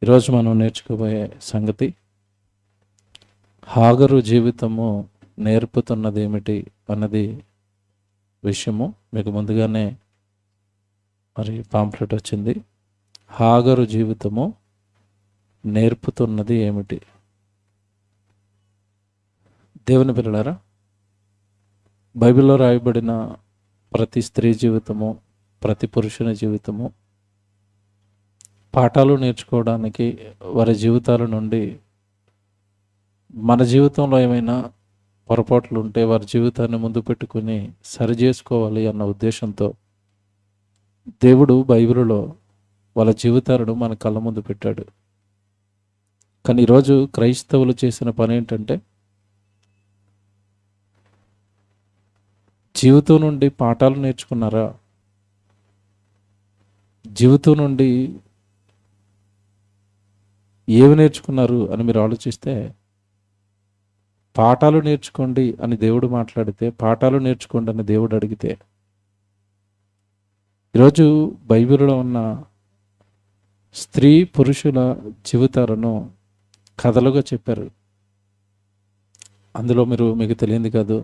ఈరోజు మనం నేర్చుకోబోయే సంగతి హాగరు జీవితము నేర్పుతున్నది ఏమిటి అన్నది విషయము. మీకు ముందుగానే మరి పాంప్లెట్ వచ్చింది. హాగరు జీవితము నేర్పుతున్నది ఏమిటి? దేవుని పిల్లలారా, బైబిల్లో రాయబడిన ప్రతి స్త్రీ జీవితము, ప్రతి పురుషుని జీవితము పాఠాలు నేర్చుకోవడానికి, వారి జీవితాల నుండి మన జీవితంలో ఏమైనా పొరపాట్లు ఉంటే వారి జీవితాన్ని ముందు పెట్టుకుని సరి చేసుకోవాలి అన్న ఉద్దేశంతో దేవుడు బైబిల్లో వాళ్ళ జీవితాలను మన కళ్ళ ముందు పెట్టాడు. కానీ ఈరోజు క్రైస్తవులు చేసిన పని ఏంటంటే, జీవితం నుండి పాఠాలు నేర్చుకున్నారా? జీవితం నుండి ఏమి నేర్చుకున్నారు అని మీరు ఆలోచిస్తే, పాఠాలు నేర్చుకోండి అని దేవుడు మాట్లాడితే, పాఠాలు నేర్చుకోండి అని దేవుడు అడిగితే, ఈరోజు బైబిల్లో ఉన్న స్త్రీ పురుషుల జీవితాలను కథలుగా చెప్పారు. అందులో మీకు తెలియంది కాదు,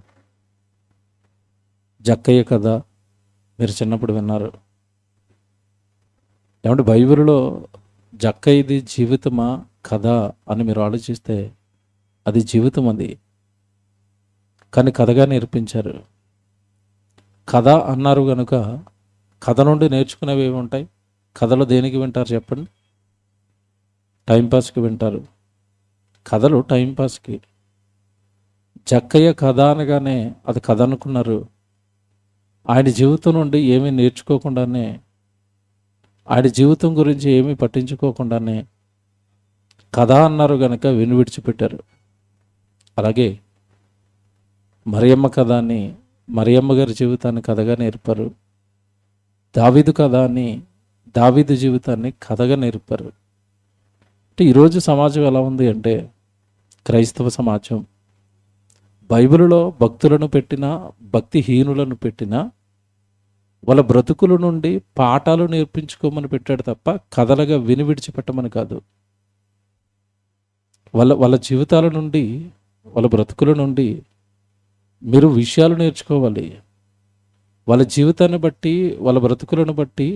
జక్కయ్య కథ మీరు చిన్నప్పుడు విన్నారు. ఏమంటే బైబిల్లో జక్కయ్యది జీవితమా కథ అని మీరు ఆలోచిస్తే, అది జీవితం. అది కానీ కథగా నేర్పించారు. కథ అన్నారు కనుక కథ నుండి నేర్చుకునేవి ఏమి ఉంటాయి? కథలు దేనికి వింటారు చెప్పండి? టైంపాస్కి వింటారు. కథలు టైంపాస్కి. జక్కయ్య కథ అనగానే అది కథ అనుకున్నారు. ఆయన జీవితం నుండి ఏమీ నేర్చుకోకుండానే, ఆయన జీవితం గురించి ఏమీ పట్టించుకోకుండానే కథ అన్నారు కనుక విని విడిచిపెట్టారు. అలాగే మరియమ్మ కథ అని మరియమ్మ గారి జీవితాన్ని కథగా నేర్పారు. దావీదు కథ అని దావీదు జీవితాన్ని కథగా నేర్పారు. అంటే ఈరోజు సమాజం ఎలా ఉంది అంటే, క్రైస్తవ సమాజం బైబిల్లో భక్తులను పెట్టినా, భక్తిహీనులను పెట్టినా వాళ్ళ బ్రతుకుల నుండి పాఠాలు నేర్పించుకోమని పెట్టాడు తప్ప కథలుగా విని విడిచిపెట్టమని కాదు. వాళ్ళ జీవితాల నుండి, వాళ్ళ బ్రతుకుల నుండి మీరు విషయాలు నేర్చుకోవాలి. వాళ్ళ జీవితాన్ని బట్టి, వాళ్ళ బ్రతుకులను బట్టి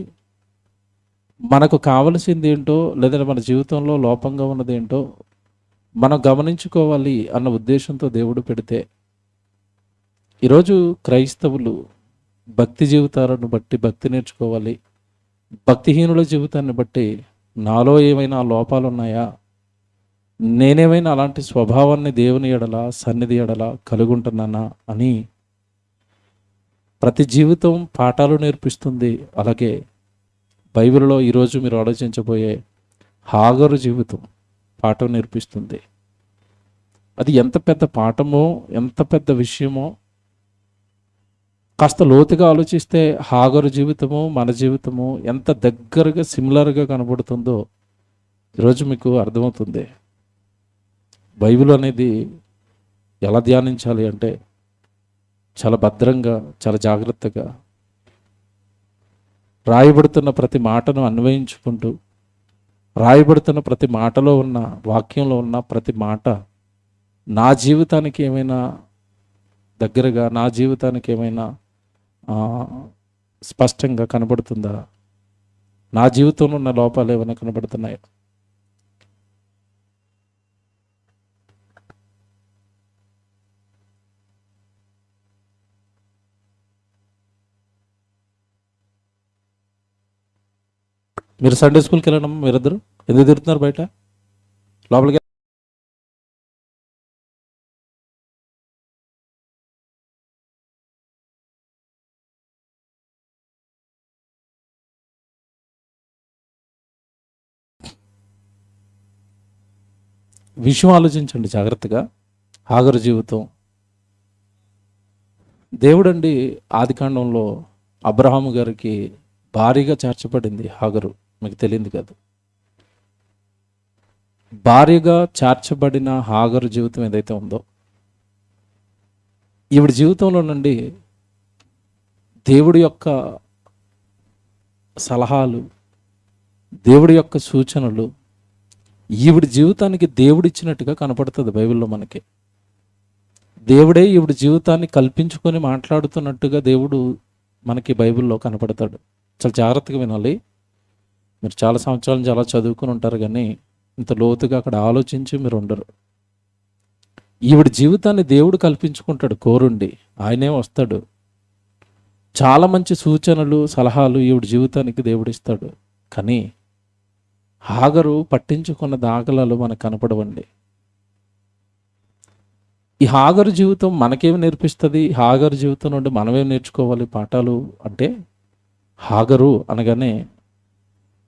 మనకు కావలసింది ఏంటో, లేదా మన జీవితంలో లోపంగా ఉన్నది ఏంటో మనం గమనించుకోవాలి అన్న ఉద్దేశంతో దేవుడు పెడితే, ఈరోజు క్రైస్తవులు భక్తి జీవితాలను బట్టి భక్తి నేర్చుకోవాలి. భక్తిహీనుల జీవితాన్ని బట్టి నాలో ఏమైనా లోపాలు ఉన్నాయా, నేనేమైనా అలాంటి స్వభావాన్ని దేవుని ఎడల, సన్నిధి ఎడల కలుగుంటున్నానా అని ప్రతి జీవితం పాఠాలు నేర్పిస్తుంది. అలాగే బైబిల్లో ఈరోజు మీరు ఆలోచించబోయే హాగరు జీవితం పాఠం నేర్పిస్తుంది. అది ఎంత పెద్ద పాఠమో, ఎంత పెద్ద విషయమో కాస్త లోతుగా ఆలోచిస్తే హాగరు జీవితము, మన జీవితము ఎంత దగ్గరగా సిమిలర్గా కనబడుతుందో ఈరోజు మీకు అర్థమవుతుంది. బైబిల్ అనేది ఎలా ధ్యానించాలి అంటే, చాలా భద్రంగా, చాలా జాగ్రత్తగా రాయబడుతున్న ప్రతి మాటను అన్వయించుకుంటూ, రాయబడుతున్న ప్రతి మాటలో ఉన్న, వాక్యంలో ఉన్న ప్రతి మాట నా జీవితానికి ఏమైనా దగ్గరగా, నా జీవితానికి ఏమైనా స్పష్టంగా కనబడుతుందా? నా జీవితంలో ఉన్న లోపాలు ఏమైనా కనబడుతున్నాయా? మీరు సండే స్కూల్కి వెళ్ళడం, మీరిద్దరు ఎందుకు తిరుగుతున్నారు బయట? లోపలికి విషయం ఆలోచించండి జాగ్రత్తగా. హాగరు జీవితం, దేవుడండి ఆదికాండంలో అబ్రహాము గారికి భారీగా చేర్చబడింది హాగరు. మీకు తెలియదు కాదు. భారీగా చేర్చబడిన హాగరు జీవితం ఏదైతే ఉందో, ఈవిడ జీవితంలో నుండి దేవుడి యొక్క సలహాలు, దేవుడి యొక్క సూచనలు, ఈవిడి జీవితానికి దేవుడిచ్చినట్టుగా కనపడుతుంది బైబిల్లో మనకి. దేవుడే ఈవిడ జీవితాన్ని కల్పించుకొని మాట్లాడుతున్నట్టుగా దేవుడు మనకి బైబిల్లో కనపడతాడు. చాలా జాగ్రత్తగా వినాలి. మీరు చాలా సంవత్సరాల నుంచి అలా చదువుకుని ఉంటారు, కానీ ఇంత లోతుగా అక్కడ ఆలోచించి మీరు ఉండరు. ఈవిడ జీవితాన్ని దేవుడు కల్పించుకుంటాడు కోరుండి, ఆయనే వస్తాడు. చాలా మంచి సూచనలు సలహాలు ఈవిడ జీవితానికి దేవుడు ఇస్తాడు. కానీ హాగరు పట్టించుకున్న దాఖలాలు మనకు కనపడవండి. ఈ హాగరు జీవితం మనకేమి నేర్పిస్తుంది? హాగరు జీవితం నుండి మనమేం నేర్చుకోవాలి పాఠాలు అంటే, హాగరు అనగానే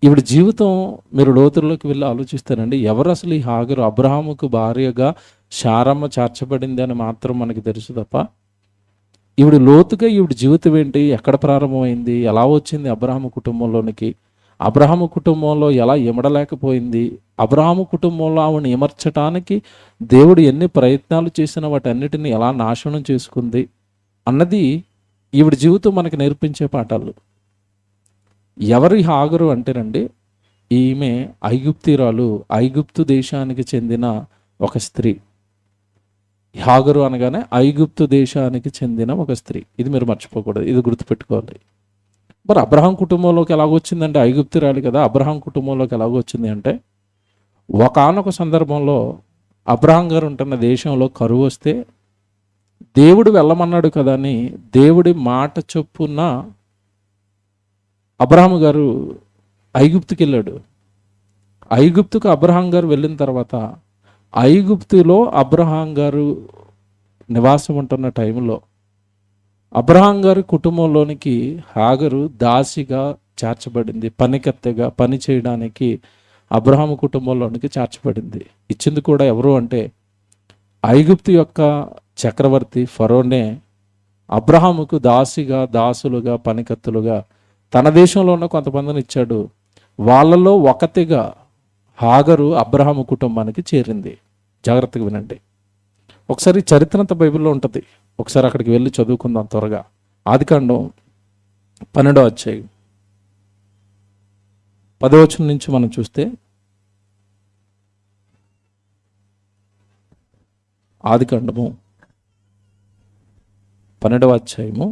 ఈవిడ జీవితం మీరు లోతుల్లోకి వెళ్ళి ఆలోచిస్తారండి. ఎవరు అసలు ఈ హాగరు? అబ్రహాముకు భార్యగా శారమ్మ చేర్చబడింది అని మాత్రం మనకి తెలుసు తప్ప, ఈవిడ లోతుగా ఈవిడ జీవితం ఏంటి, ఎక్కడ ప్రారంభమైంది, ఎలా వచ్చింది అబ్రహాము కుటుంబంలోనికి, అబ్రహాము కుటుంబంలో ఎలా ఇమడలేకపోయింది, అబ్రహాము కుటుంబంలో ఆమెను ఇమర్చటానికి దేవుడు ఎన్ని ప్రయత్నాలు చేసినా వాటన్నిటిని ఎలా నాశనం చేసుకుంది అన్నది ఈవిడ జీవితం మనకి నేర్పించే పాఠాలు. ఎవరు ఈ హాగరు అంటేనండి, ఈమె ఐగుప్తీరాలు, ఐగుప్తు దేశానికి చెందిన ఒక స్త్రీ. హాగరు అనగానే ఐగుప్తు దేశానికి చెందిన ఒక స్త్రీ. ఇది మీరు మర్చిపోకూడదు, ఇది గుర్తుపెట్టుకోవాలి. మరి అబ్రహాం కుటుంబంలోకి ఎలాగొచ్చిందంటే, ఐగుప్తురాలి కదా, అబ్రహాం కుటుంబంలోకి ఎలాగొచ్చింది అంటే, ఒకానొక సందర్భంలో అబ్రహాం గారు ఉంటున్న దేశంలో కరువు వస్తే దేవుడు వెళ్ళమన్నాడు కదా అని దేవుడి మాట చొప్పున అబ్రహాం గారు ఐగుప్తుకి వెళ్ళాడు. ఐగుప్తుకు అబ్రహాం గారు వెళ్ళిన తర్వాత ఐగుప్తులో అబ్రహాం గారు నివాసం ఉంటున్న టైంలో అబ్రహాం గారి కుటుంబంలోనికి హాగరు దాసిగా చేర్చబడింది. పనికత్తెగా పని చేయడానికి అబ్రహాము కుటుంబంలోనికి చేర్చబడింది. ఇచ్చింది కూడా ఎవరు అంటే, ఐగుప్తు యొక్క చక్రవర్తి ఫరోనే అబ్రహాముకు దాసిగా, దాసులుగా, పనికత్తులుగా తన దేశంలో ఉన్న కొంతమందిని ఇచ్చాడు. వాళ్ళలో ఒకటిగా హాగరు అబ్రహాము కుటుంబానికి చేరింది. జాగ్రత్తగా వినండి. ఒకసారి చరిత్రంత బైబిల్లో ఉంటుంది, ఒకసారి అక్కడికి వెళ్ళి చదువుకుందాం త్వరగా. ఆదికాండం 12వ అధ్యాయం 10వ వచనం నుంచి మనం చూస్తే, ఆదికాండము 12వ అధ్యాయము,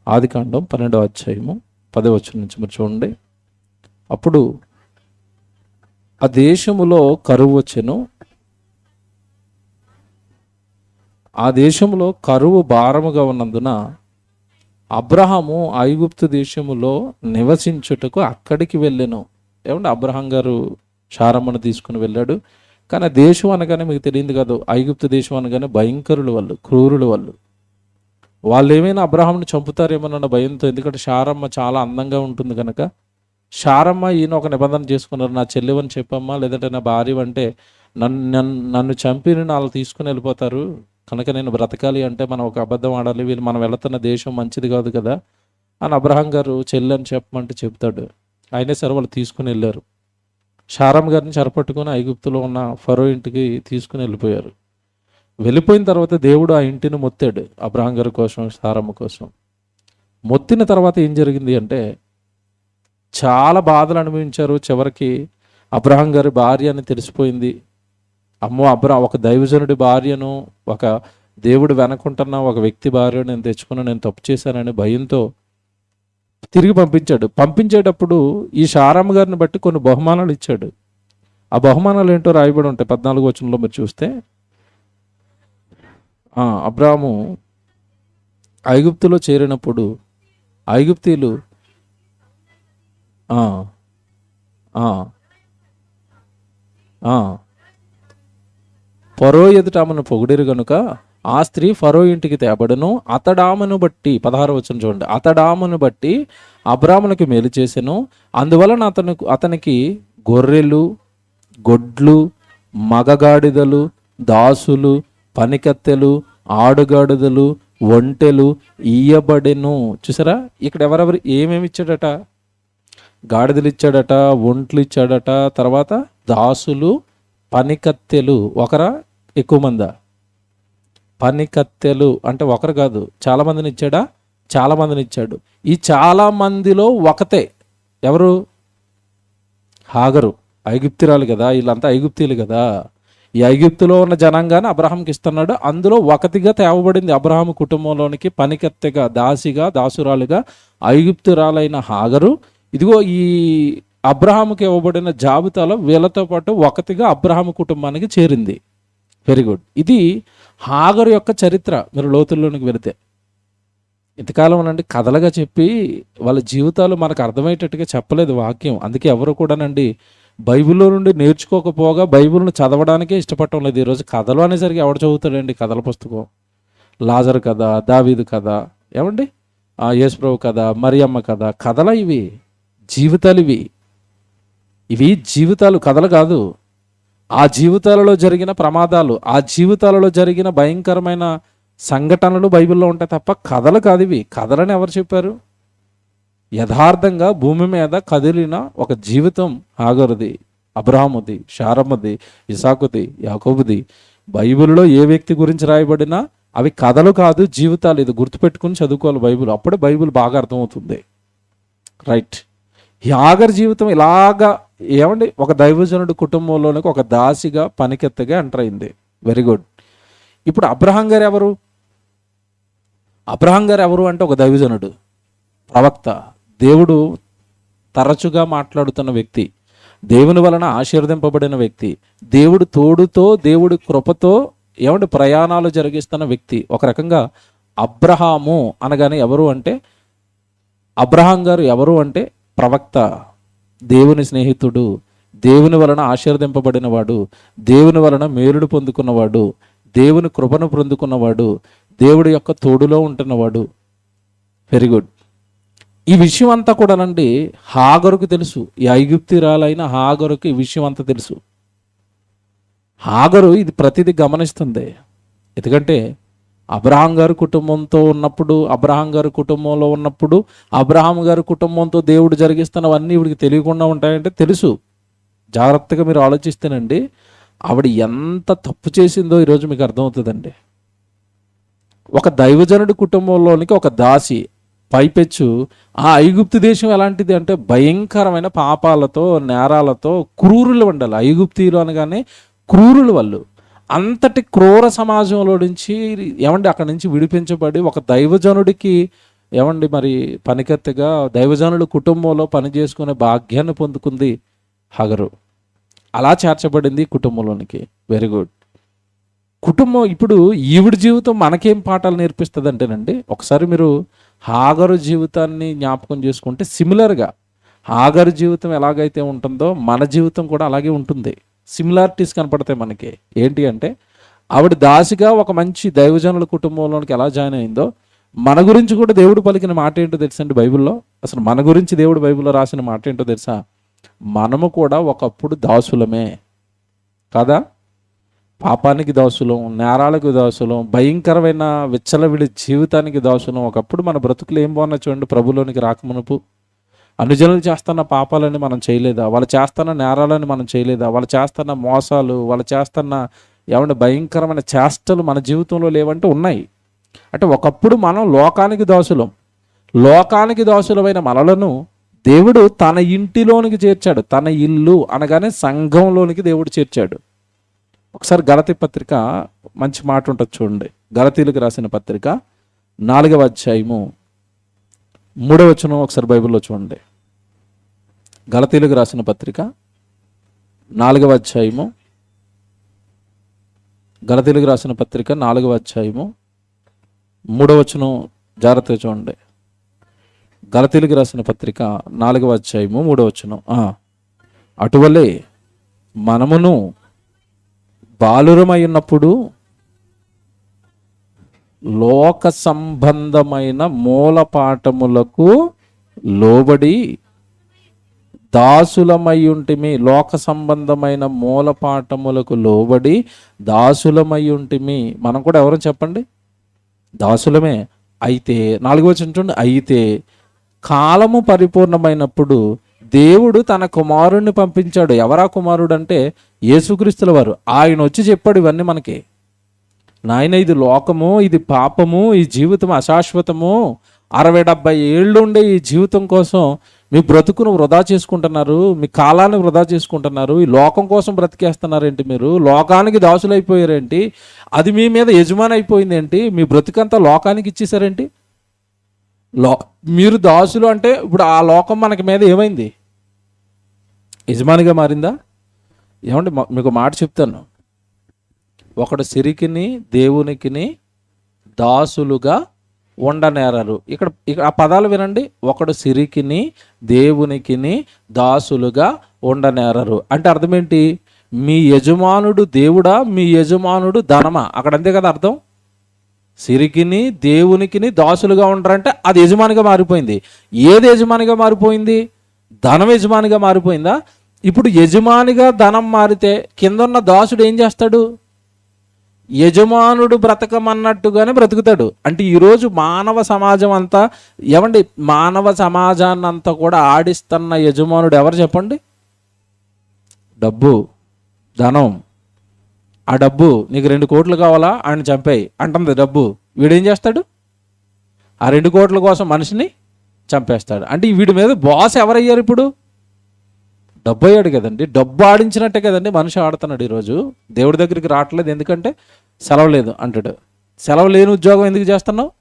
ఆదికాండం 12వ అధ్యాయము 10వ వచనం నుంచి మీరు చూడండి. అప్పుడు ఆ దేశములో కరువు వచ్చెను, ఆ దేశంలో కరువు భారముగా ఉన్నందున అబ్రహాము ఐగుప్తు దేశములో నివసించుటకు అక్కడికి వెళ్ళెను. ఏమంటే అబ్రహాం గారు శారమ్మను తీసుకుని వెళ్ళాడు. కానీ ఆ దేశం అనగానే మీకు తెలియదు కాదు, ఐగుప్తు దేశం అనగానే భయంకరులు వాళ్ళు, క్రూరులు వాళ్ళు. వాళ్ళు ఏమైనా అబ్రహాంని చంపుతారేమోనన్న భయంతో, ఎందుకంటే శారమ్మ చాలా అందంగా ఉంటుంది కనుక, శారమ్మ ఈయన ఒక నిబంధన చేసుకున్నారు, నా చెల్లెవని చెప్పమ్మా, లేదంటే నా భార్య అంటే నన్ను చంపి వాళ్ళు తీసుకుని వెళ్ళిపోతారు కనుక నేను బ్రతకాలి అంటే మనం ఒక అబద్ధం ఆడాలి, వీళ్ళు మనం వెళుతున్న దేశం మంచిది కాదు కదా అని అబ్రహాం గారు చెల్లి అని చెప్పమంటే చెప్తాడు. అయినా సరే వాళ్ళు తీసుకుని వెళ్ళారు. శారమ్మ గారిని చెరపట్టుకొని ఐగుప్తులో ఉన్న ఫరో ఇంటికి తీసుకుని వెళ్ళిపోయారు. వెళ్ళిపోయిన తర్వాత దేవుడు ఆ ఇంటిని మొత్తాడు అబ్రహాం గారి కోసం, శారమ్మ కోసం. మొత్తిన తర్వాత ఏం జరిగింది అంటే, చాలా బాధలు అనుభవించారు. చివరికి అబ్రహాం గారి భార్య అని తెలిసిపోయింది. అమ్మో, ఒక దైవజనుడి భార్యను, ఒక దేవుడు వెనకుంటున్న ఒక వ్యక్తి భార్యను నేను తెచ్చుకున్నా, నేను తప్పు చేశానని భయంతో తిరిగి పంపించాడు. పంపించేటప్పుడు ఈ శారమ్మ గారిని బట్టి కొన్ని బహుమానాలు ఇచ్చాడు. ఆ బహుమానాలు ఏంటో రాయబడి ఉంటాయి 14వ వచనంలో మీరు చూస్తే. అబ్రాహాము ఐగుప్తులో చేరినప్పుడు ఐగుప్తీయులు ఫరో ఎదుట ఆమెను పొగిడిరు గనుక ఆ స్త్రీ ఫరో ఇంటికి తేబడును. అతడామను బట్టి 16వ వచనం చూడండి, అతడామను బట్టి అబ్రామునకు మేలు చేసెను. అందువలన అతనికి గొర్రెలు, గొడ్లు, మగగాడిదలు, దాసులు, పనికత్తెలు, ఆడుగాడిదలు, ఒంటెలు ఇయ్యబడెను. చూసారా, ఇక్కడ ఎవరెవరు ఏమేమి ఇచ్చాడట? గాడిదలు ఇచ్చాడట, ఒంట్లు ఇచ్చాడట, తర్వాత దాసులు, పనికత్తెలు. ఒకరా ఎక్కువ మందా? పనికత్తెలు అంటే ఒకరు కాదు, చాలా మందిని ఇచ్చాడా? చాలా మందిని ఇచ్చాడు. ఈ చాలా మందిలో ఒకతే ఎవరు? హాగరు ఐగుప్తిరాలు కదా, వీళ్ళంతా ఐగుప్తీలు కదా. ఈ ఐగుప్తులో ఉన్న జనాంగాన్ని అబ్రహాంకి ఇస్తున్నాడు. అందులో ఒకటిగా తేవబడింది అబ్రహాము కుటుంబంలోనికి పనికెత్తెగా, దాసిగా, దాసురాలుగా ఐగుప్తురాలైన హాగరు. ఇదిగో ఈ అబ్రహాముకి ఇవ్వబడిన జాబితాలో వీళ్ళతో పాటు ఒకటిగా అబ్రహాము కుటుంబానికి చేరింది. Very good. ఇది హాగరు యొక్క చరిత్ర. మీరు లోతుల్లోనికి వెళితే ఇంతకాలం నుండి కథలుగా చెప్పి వాళ్ళ జీవితాలు మనకు అర్థమయ్యేటట్టుగా చెప్పలేదు వాక్యం. అందుకే ఎవరు కూడానండి బైబిల్లో నుండి నేర్చుకోకపోగా బైబిల్ను చదవడానికే ఇష్టపడటం లేదు. ఈరోజు కథలు అనేసరికి ఎవడు చదువుతాడండి కథల పుస్తకం? లాజరు కథ, దావీదు కథ, ఏమండి యేసుప్రభు కథ, మరియమ్మ కథ, కథలు ఇవి, జీవితాలు ఇవి జీవితాలు, కథలు కాదు. ఆ జీవితాలలో జరిగిన ప్రమాదాలు, ఆ జీవితాలలో జరిగిన భయంకరమైన సంఘటనలు బైబిల్లో ఉంటాయి తప్ప కథలు కాదు ఇవి. కథలని ఎవరు చెప్పారు? యథార్థంగా భూమి మీద కదిలిన ఒక జీవితం హాగరుది, అబ్రహాముది, శారమ్మది, ఇసాకుది, యాకోబుది. బైబిల్లో ఏ వ్యక్తి గురించి రాయబడినా అవి కథలు కాదు, జీవితాలు. ఇది గుర్తుపెట్టుకుని చదువుకోవాలి బైబిల్. అప్పుడే బైబిల్ బాగా అర్థమవుతుంది. రైట్. ఈ హాగరు జీవితం ఇలాగా ఏమండి ఒక దైవజనుడి కుటుంబంలోనికి ఒక దాసిగా పనికెత్తగా ఎంటర్ అయింది. Very good. ఇప్పుడు అబ్రహాం గారు ఎవరు? అబ్రహాం గారు ఎవరు అంటే ఒక దైవజనుడు, ప్రవక్త, దేవుడు తరచుగా మాట్లాడుతున్న వ్యక్తి, దేవుని వలన ఆశీర్వదింపబడిన వ్యక్తి, దేవుడు తోడుతో, దేవుడి కృపతో ఏమంటే ప్రయాణాలు జరిగిస్తున్న వ్యక్తి. ఒక రకంగా అబ్రహాము అనగానే ఎవరు అంటే, అబ్రహాం గారు ఎవరు అంటే ప్రవక్త, దేవుని స్నేహితుడు, దేవుని వలన ఆశీర్వదింపబడినవాడు, దేవుని వలన మేలుడు పొందుకున్నవాడు, దేవుని కృపను పొందుకున్నవాడు, దేవుడి యొక్క తోడులో ఉంటున్నవాడు. Very good. ఈ విషయం అంతా కూడానండి హాగరుకు తెలుసు. ఈ ఐగుప్తిరాలైన హాగరుకు ఈ విషయం అంతా తెలుసు. హాగరు ఇది ప్రతిదీ గమనిస్తుంది. ఎందుకంటే అబ్రహాం గారి కుటుంబంతో ఉన్నప్పుడు, అబ్రహాం గారి కుటుంబంలో ఉన్నప్పుడు, అబ్రహాం గారి కుటుంబంతో దేవుడు జరిగిస్తున్నవన్నీ ఇవిడికి తెలియకుండా ఉంటాయంటే తెలుసు. జాగ్రత్తగా మీరు ఆలోచిస్తేనండి ఆవిడ ఎంత తప్పు చేసిందో ఈరోజు మీకు అర్థమవుతుందండి. ఒక దైవజనుడి కుటుంబంలోనికి ఒక దాసి, పైపెచ్చు ఆ ఐగుప్తు దేశం ఎలాంటిది అంటే భయంకరమైన పాపాలతో, నేరాలతో క్రూరులు ఉండాలి. ఐగుప్తీయులు అనగానే క్రూరులు వాళ్ళు. అంతటి క్రూర సమాజంలో నుంచి ఏమండి అక్కడి నుంచి విడిపించబడి ఒక దైవజనుడికి ఏమండి మరి పనికెత్తగా దైవజనుడి కుటుంబంలో పని చేసుకునే భాగ్యాన్ని పొందుకుంది హాగరు. అలా చేర్చబడింది కుటుంబంలోనికి. Very good. కుటుంబం ఇప్పుడు ఈవిడి జీవితం మనకేం పాఠాలు నేర్పిస్తుంది అంటేనండి, ఒకసారి మీరు హాగరు జీవితాన్ని జ్ఞాపకం చేసుకుంటే సిమిలర్గా హాగరు జీవితం ఎలాగైతే ఉంటుందో మన జీవితం కూడా అలాగే ఉంటుంది. సిమిలారిటీస్ కనపడతాయి మనకి. ఏంటి అంటే ఆవిడ దాసిగా ఒక మంచి దైవజనుల కుటుంబంలోనికి ఎలా జాయిన్ అయిందో మన గురించి కూడా దేవుడు పలికిన మాట ఏంటో తెలుసా అండి బైబిల్లో? అసలు మన గురించి దేవుడు బైబిల్లో రాసిన మాట ఏంటో తెలుసా? మనము కూడా ఒకప్పుడు దాసులమే కదా. పాపానికి దాసులం, నేరాలకు దాసులం, భయంకరమైన విచ్చలవిడి జీవితానికి దాసులం. ఒకప్పుడు మన బ్రతుకులు ఏం బాగున్నా చూడండి. ప్రభులోనికి రాకమునుపు అనుజనులు చేస్తున్న పాపాలని మనం చేయలేదా? వాళ్ళు చేస్తున్న నేరాలని మనం చేయలేదా? వాళ్ళు చేస్తున్న మోసాలు, వాళ్ళు చేస్తున్న ఏమంటే భయంకరమైన చేష్టలు మన జీవితంలో లేవంటే ఉన్నాయి. అంటే ఒకప్పుడు మనం లోకానికి దాసులం. లోకానికి దాసులమైన మనలను దేవుడు తన ఇంటిలోనికి చేర్చాడు. తన ఇల్లు అనగానే సంఘంలోనికి దేవుడు చేర్చాడు. ఒకసారి గలతీ పత్రిక మంచి మాట ఉంటుంది చూడండి. గలతీలకు రాసిన పత్రిక 4వ అధ్యాయము 3వ వచనం ఒకసారి బైబిల్లో చూడండి. గలతీలకు రాసిన పత్రిక 4వ అధ్యాయము, గలతీలకు రాసిన పత్రిక 4వ అధ్యాయము 3వ వచనం జాగ్రత్తగా చూడండి. గలతీలకు రాసిన పత్రిక 4వ అధ్యాయము 3వ వచనం. అటువలే మనమును బాలురమై ఉన్నప్పుడు లోక సంబంధమైన మూలపాఠములకు లోబడి దాసులమై ఉంటిమి. లోక సంబంధమైన మూలపాఠములకు లోబడి దాసులమై ఉంటిమి. మనం కూడా ఎవరు చెప్పండి? దాసులమే. అయితే 4వ వచనం చూడండి. అయితే కాలము పరిపూర్ణమైనప్పుడు దేవుడు తన కుమారుణ్ణి పంపించాడు. ఎవరా కుమారుడు అంటే యేసుక్రీస్తుల వారు. ఆయన వచ్చి చెప్పాడు ఇవన్నీ మనకి. నాయన ఇది లోకము, ఇది పాపము, ఈ జీవితం అశాశ్వతము, 60-70 ఏళ్ళు ఉండే ఈ జీవితం కోసం మీ బ్రతుకును వృధా చేసుకుంటున్నారు, మీ కాలాన్ని వృధా చేసుకుంటున్నారు, ఈ లోకం కోసం బ్రతికేస్తున్నారేంటి? మీరు లోకానికి దాసులైపోయారేంటి? అది మీ మీద యజమాని అయిపోయింది ఏంటి? మీ బ్రతుకంతా లోకానికి ఇచ్చేసారేంటి? మీరు దాసులు అంటే ఇప్పుడు ఆ లోకం మనకి మీద ఏమైంది? యజమానిగా మారిందా? ఏమంటే మీకు మాట చెప్తాను, ఒకడు సిరికిని దేవునికిని దాసులుగా ఉండనేరరు. ఇక్కడ ఆ పదాలు వినండి. ఒకడు సిరికిని దేవునికిని దాసులుగా ఉండనేరరు అంటే అర్థం ఏంటి? మీ యజమానుడు దేవుడా, మీ యజమానుడు ధనమా? అక్కడ అంతే కదా అర్థం. సిరికిని దేవునికిని దాసులుగా ఉండరంటే అది యజమానిగా మారిపోయింది. ఏది యజమానిగా మారిపోయింది? ధనం యజమానిగా మారిపోయిందా? ఇప్పుడు యజమానిగా ధనం మారితే కిందన్న దాసుడు ఏం చేస్తాడు? యజమానుడు బ్రతకమన్నట్టుగానే బ్రతుకుతాడు. అంటే ఈరోజు మానవ సమాజం అంతా, ఏమండి, మానవ సమాజాన్ని అంతా కూడా ఆడిస్తున్న యజమానుడు ఎవరు చెప్పండి? డబ్బు, ధనం. ఆ డబ్బు, నీకు 2 కోట్లు కావాలా, ఆయన చంపేయి అంటుంది డబ్బు. వీడేం చేస్తాడు? ఆ 2 కోట్ల కోసం మనిషిని చంపేస్తాడు. అంటే వీడి మీద బాస్ ఎవరయ్యారు ఇప్పుడు? డబ్బు అయ్యాడు కదండి. డబ్బు ఆడించినట్టే కదండి మనిషి ఆడుతున్నాడు ఈరోజు. దేవుడి దగ్గరికి రావట్లేదు ఎందుకంటే సెలవు లేదు అంటాడు. సెలవు లేని ఉద్యోగం ఎందుకు చేస్తున్నావు?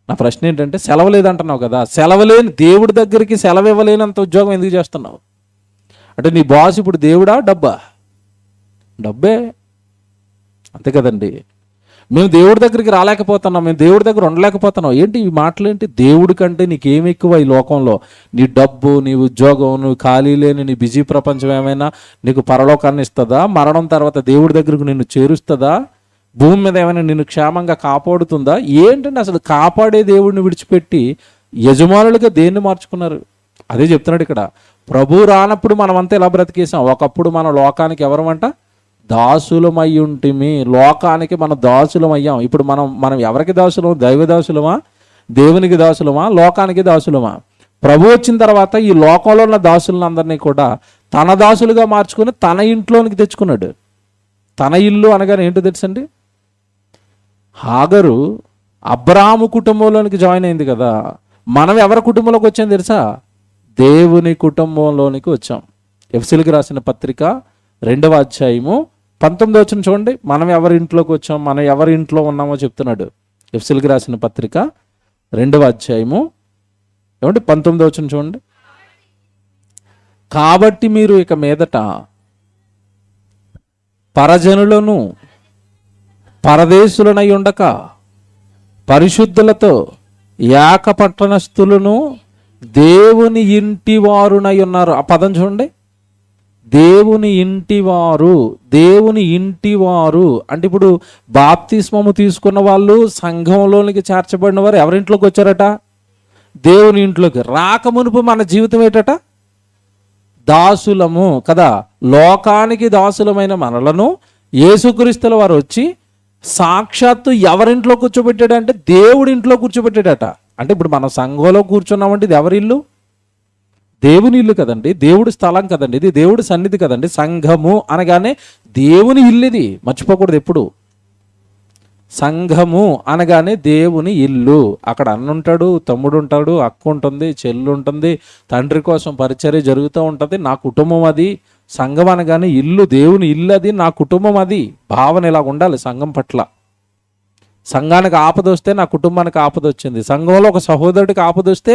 నా ప్రశ్న ఏంటంటే, సెలవు లేదంటున్నావు కదా, సెలవు లేని దేవుడి దగ్గరికి సెలవు ఇవ్వలేనంత ఉద్యోగం ఎందుకు చేస్తున్నావు? అంటే నీ బాస్ ఇప్పుడు దేవుడా, డబ్బా? డబ్బే, అంతే కదండి. మేము దేవుడి దగ్గరికి రాలేకపోతున్నాం, మేము దేవుడి దగ్గర ఉండలేకపోతున్నాం. ఏంటి ఈ మాటలేంటి? దేవుడి కంటే నీకేం ఎక్కువ ఈ లోకంలో? నీ డబ్బు, నీ ఉద్యోగం, నువ్వు ఖాళీ లేని నీ బిజీ ప్రపంచం ఏమైనా నీకు పరలోకాన్ని ఇస్తుందా? మరణం తర్వాత దేవుడి దగ్గరకు నిన్ను చేరుస్తుందా? భూమి మీద ఏమైనా నిన్ను క్షేమంగా కాపాడుతుందా? ఏంటంటే అసలు కాపాడే దేవుడిని విడిచిపెట్టి యజమానులుగా దేన్ని మార్చుకున్నారు? అదే చెప్తున్నాడు ఇక్కడ. ప్రభు రానప్పుడు మనమంతా ఇలా బ్రతికేసాం. ఒకప్పుడు మన లోకానికి ఎవరమంట? దాసులమై ఉంటిమి. లోకానికి మనం దాసులమయ్యాం. ఇప్పుడు మనం ఎవరికి దాసులం? దైవ దాసులమా, దేవునికి దాసులమా, లోకానికి దాసులమా? ప్రభు వచ్చిన తర్వాత ఈ లోకంలో ఉన్న దాసులందరినీ కూడా తన దాసులుగా మార్చుకుని తన ఇంట్లోనికి తెచ్చుకున్నాడు. తన ఇల్లు అనగానే ఏంటో తెలుసండి? హాగరు అబ్రాహాము కుటుంబంలోనికి జాయిన్ అయింది కదా. మనం ఎవరి కుటుంబంలోకి వచ్చాం తెలుసా? దేవుని కుటుంబంలోనికి వచ్చాం. ఎఫెసీయులకు రాసిన పత్రిక 2వ అధ్యాయము 19వ వచనం చూడండి. మనం ఎవరి ఇంట్లోకి వచ్చాం, మనం ఎవరి ఇంట్లో ఉన్నామో చెప్తున్నాడు. ఎఫెసీయులకు రాసిన పత్రిక 2వ అధ్యాయము 19వ వచనం చూడండి. కాబట్టి మీరు ఇక మీదట పరజనులను పరదేశులనై ఉండక పరిశుద్ధులతో ఏకపట్టణస్థులను దేవుని ఇంటి వారునై ఉన్నారు. ఆ పదం చూడండి. దేవుని ఇంటివారు, దేవుని ఇంటివారు అంటే ఇప్పుడు బాప్తిస్మము తీసుకున్న వాళ్ళు సంఘంలోనికి చేర్చబడిన వారు ఎవరింట్లోకి వచ్చారట? దేవుని ఇంట్లోకి. రాకమునుపు మన జీవితం ఏంటట? దాసులము కదా. లోకానికి దాసులమైన మనలను యేసుక్రీస్తుల వారు వచ్చి సాక్షాత్తు ఎవరింట్లో కూర్చోబెట్టాడు అంటే దేవుడి ఇంట్లో కూర్చోబెట్టాడట. అంటే ఇప్పుడు మనం సంఘంలో కూర్చున్నామంటే ఇది ఎవరి ఇల్లు? దేవుని ఇల్లు కదండి, దేవుడి స్థలం కదండి, ఇది దేవుడి సన్నిధి కదండి. సంఘము అనగానే దేవుని ఇల్లు, ఇది మర్చిపోకూడదు ఎప్పుడు. సంఘము అనగానే దేవుని ఇల్లు. అక్కడ అన్న ఉంటాడు, తమ్ముడు ఉంటాడు, అక్క ఉంటుంది, చెల్లు ఉంటుంది, తండ్రి కోసం పరిచర్య జరుగుతూ ఉంటుంది. నా కుటుంబం అది. సంఘం అనగానే ఇల్లు, దేవుని ఇల్లు అది, నా కుటుంబం అది. భావన ఇలా ఉండాలి సంఘం పట్ల. సంఘానికి ఆపద వస్తే నా కుటుంబానికి ఆపద వచ్చింది. సంఘంలో ఒక సహోదరుడికి ఆపద వస్తే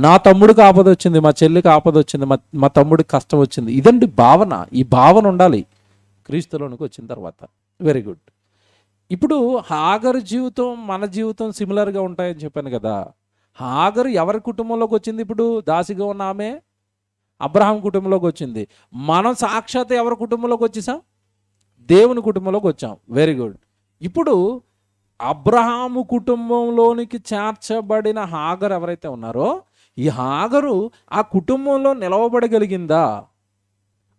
నా తమ్ముడికి ఆపద వచ్చింది, మా చెల్లికి ఆపద వచ్చింది, మా తమ్ముడికి కష్టం వచ్చింది. ఇదండి భావన. ఈ భావన ఉండాలి క్రీస్తులోనికి వచ్చిన తర్వాత. Very good. ఇప్పుడు హాగరు జీవితం మన జీవితం సిమిలర్గా ఉంటాయని చెప్పాను కదా. హాగరు ఎవరి కుటుంబంలోకి వచ్చింది? ఇప్పుడు దాసిగా ఉన్న ఆమె అబ్రహాం కుటుంబంలోకి వచ్చింది. మనం సాక్షాత్ ఎవరి కుటుంబంలోకి వచ్చేసాం? దేవుని కుటుంబంలోకి వచ్చాం. Very good. ఇప్పుడు అబ్రహాము కుటుంబంలోనికి చేర్చబడిన హాగరు ఎవరైతే ఉన్నారో, ఈ హాగరు ఆ కుటుంబంలో నిలవబడగలిగిందా?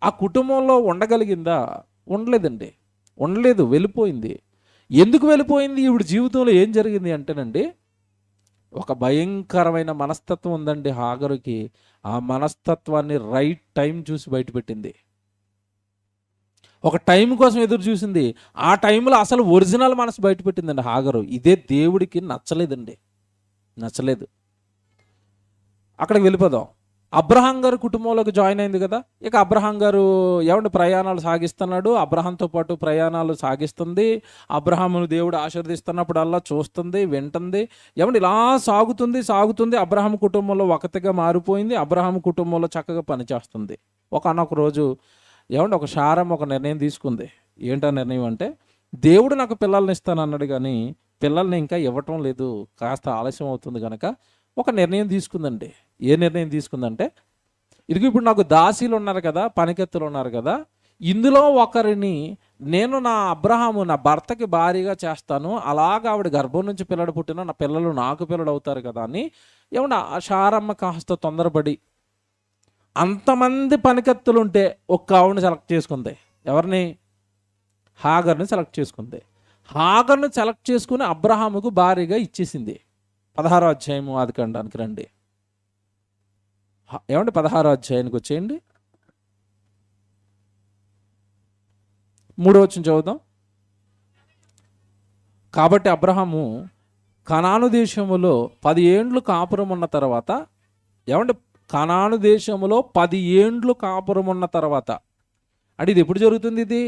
ఆ కుటుంబంలో ఉండగలిగిందా? ఉండలేదండి, ఉండలేదు, వెళ్ళిపోయింది. ఎందుకు వెళ్ళిపోయింది? ఈవిడ జీవితంలో ఏం జరిగింది అంటేనండి, ఒక భయంకరమైన మనస్తత్వం ఉందండి హాగరుకి. ఆ మనస్తత్వాన్ని రైట్ టైం చూసి బయటపెట్టింది. ఒక టైం కోసం ఎదురు చూసింది. ఆ టైంలో అసలు ఒరిజినల్ మనసు బయటపెట్టిందండి హాగరు. ఇదే దేవుడికి నచ్చలేదండి, నచ్చలేదు. అక్కడికి వెళ్ళిపోదాం. అబ్రహాం గారు కుటుంబంలోకి జాయిన్ అయింది కదా. ఇక అబ్రహాం గారు ఏమంటే ప్రయాణాలు సాగిస్తున్నాడు. అబ్రహాంతో పాటు ప్రయాణాలు సాగిస్తుంది. అబ్రహామును దేవుడు ఆశీర్దిస్తున్నప్పుడల్లా చూస్తుంది, వింటుంది. ఏమంటే ఇలా సాగుతుంది. అబ్రహాం కుటుంబంలో ఒకటిగా మారిపోయింది. అబ్రహాం కుటుంబంలో చక్కగా పనిచేస్తుంది. ఒకనొక రోజు ఏమంటే ఒక శారమ్మ ఒక నిర్ణయం తీసుకుంది. ఏంటా నిర్ణయం అంటే, దేవుడు నాకు పిల్లల్ని ఇస్తాను అన్నాడు, కానీ పిల్లల్ని ఇంకా ఇవ్వటం లేదు, కాస్త ఆలస్యం అవుతుంది కనుక ఒక నిర్ణయం తీసుకుందండి. ఏ నిర్ణయం తీసుకుందంటే, ఇదిగో ఇప్పుడు నాకు దాసీలు ఉన్నారు కదా, పనికెత్తులు ఉన్నారు కదా, ఇందులో ఒకరిని నేను నా అబ్రహాము నా భర్తకి భారీగా చేస్తాను, అలాగా ఆవిడ గర్భం నుంచి పిల్లడు పుట్టిన నా పిల్లలు నాకు పిల్లడు అవుతారు కదా అని ఏమన్నా ఆ శారమ్మ కాస్త తొందరపడి అంతమంది పనికెత్తులు ఉంటే ఒక్క ఆవిడని సెలెక్ట్ చేసుకుంది. ఎవరిని? హాగర్ని సెలెక్ట్ చేసుకుంది. హాగర్ను సెలెక్ట్ చేసుకుని అబ్రహాముకు భారీగా ఇచ్చేసింది. 16వ అధ్యాయము ఆదికాండానికి రండి. ఏమంటే 16వ అధ్యాయానికి వచ్చేయండి. 3వ వచనం చదువుదాం. కాబట్టి అబ్రహాము కనాను దేశములో 10 ఏండ్లు కాపురం ఉన్న తర్వాత, ఏమంటే కనాను దేశములో 10 ఏండ్లు కాపురం ఉన్న తర్వాత, అంటే ఇది ఎప్పుడు జరుగుతుంది? ఇది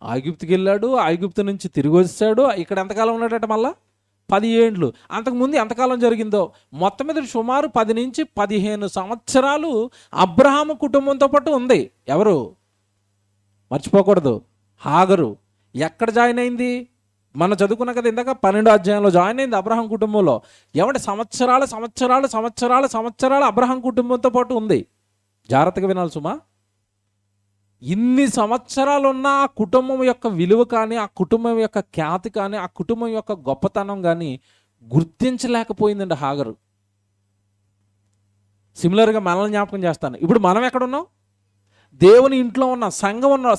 ఐగుప్తుకి వెళ్ళాడు, ఐగుప్తు నుంచి తిరిగి వచ్చాడు. ఇక్కడ ఎంతకాలం ఉన్నాడట? మళ్ళా 10 ఏండ్లు. అంతకుముందు ఎంతకాలం జరిగిందో మొత్తం మీద సుమారు 10 నుంచి 15 సంవత్సరాలు అబ్రహాము కుటుంబంతో పాటు ఉంది. ఎవరు? మర్చిపోకూడదు, హాగరు. ఎక్కడ జాయిన్ అయింది? మనం చదువుకున్నాం కదా ఇందాక 12వ అధ్యాయంలో జాయిన్ అయింది అబ్రహాం కుటుంబంలో. ఏమంటే సంవత్సరాలు అబ్రహాం కుటుంబంతో పాటు ఉంది. జాగ్రత్తగా వినాలి సుమా. ఇన్ని సంవత్సరాలు ఉన్న ఆ కుటుంబం యొక్క విలువ కానీ, ఆ కుటుంబం యొక్క ఖ్యాతి కానీ, ఆ కుటుంబం యొక్క గొప్పతనం కానీ గుర్తించలేకపోయిందండి హాగరు. సిమిలర్గా మనల్ని జ్ఞాపకం చేస్తాను. ఇప్పుడు మనం ఎక్కడున్నాం? దేవుని ఇంట్లో ఉన్నాం,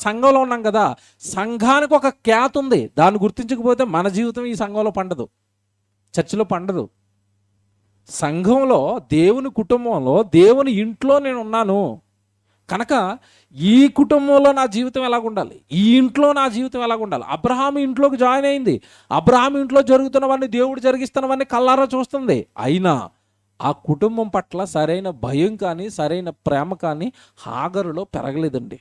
సంఘంలో ఉన్నాం కదా. సంఘానికి ఒక ఖ్యాతి ఉంది. దాన్ని గుర్తించకపోతే మన జీవితం ఈ సంఘంలో పండదు, చర్చిలో పండదు. సంఘంలో, దేవుని కుటుంబంలో, దేవుని ఇంట్లో నేను ఉన్నాను కనుక ఈ కుటుంబంలో నా జీవితం ఎలాగుండాలి, ఈ ఇంట్లో నా జీవితం ఎలాగుండాలి. అబ్రహాం ఇంట్లోకి జాయిన్ అయింది. అబ్రహాం ఇంట్లో జరుగుతున్నవన్నీ, దేవుడు జరిగిస్తున్నవన్నీ కళ్ళారా చూస్తుంది. అయినా ఆ కుటుంబం పట్ల సరైన భయం కానీ, సరైన ప్రేమ కానీ హాగరులో పెరగలేదండి.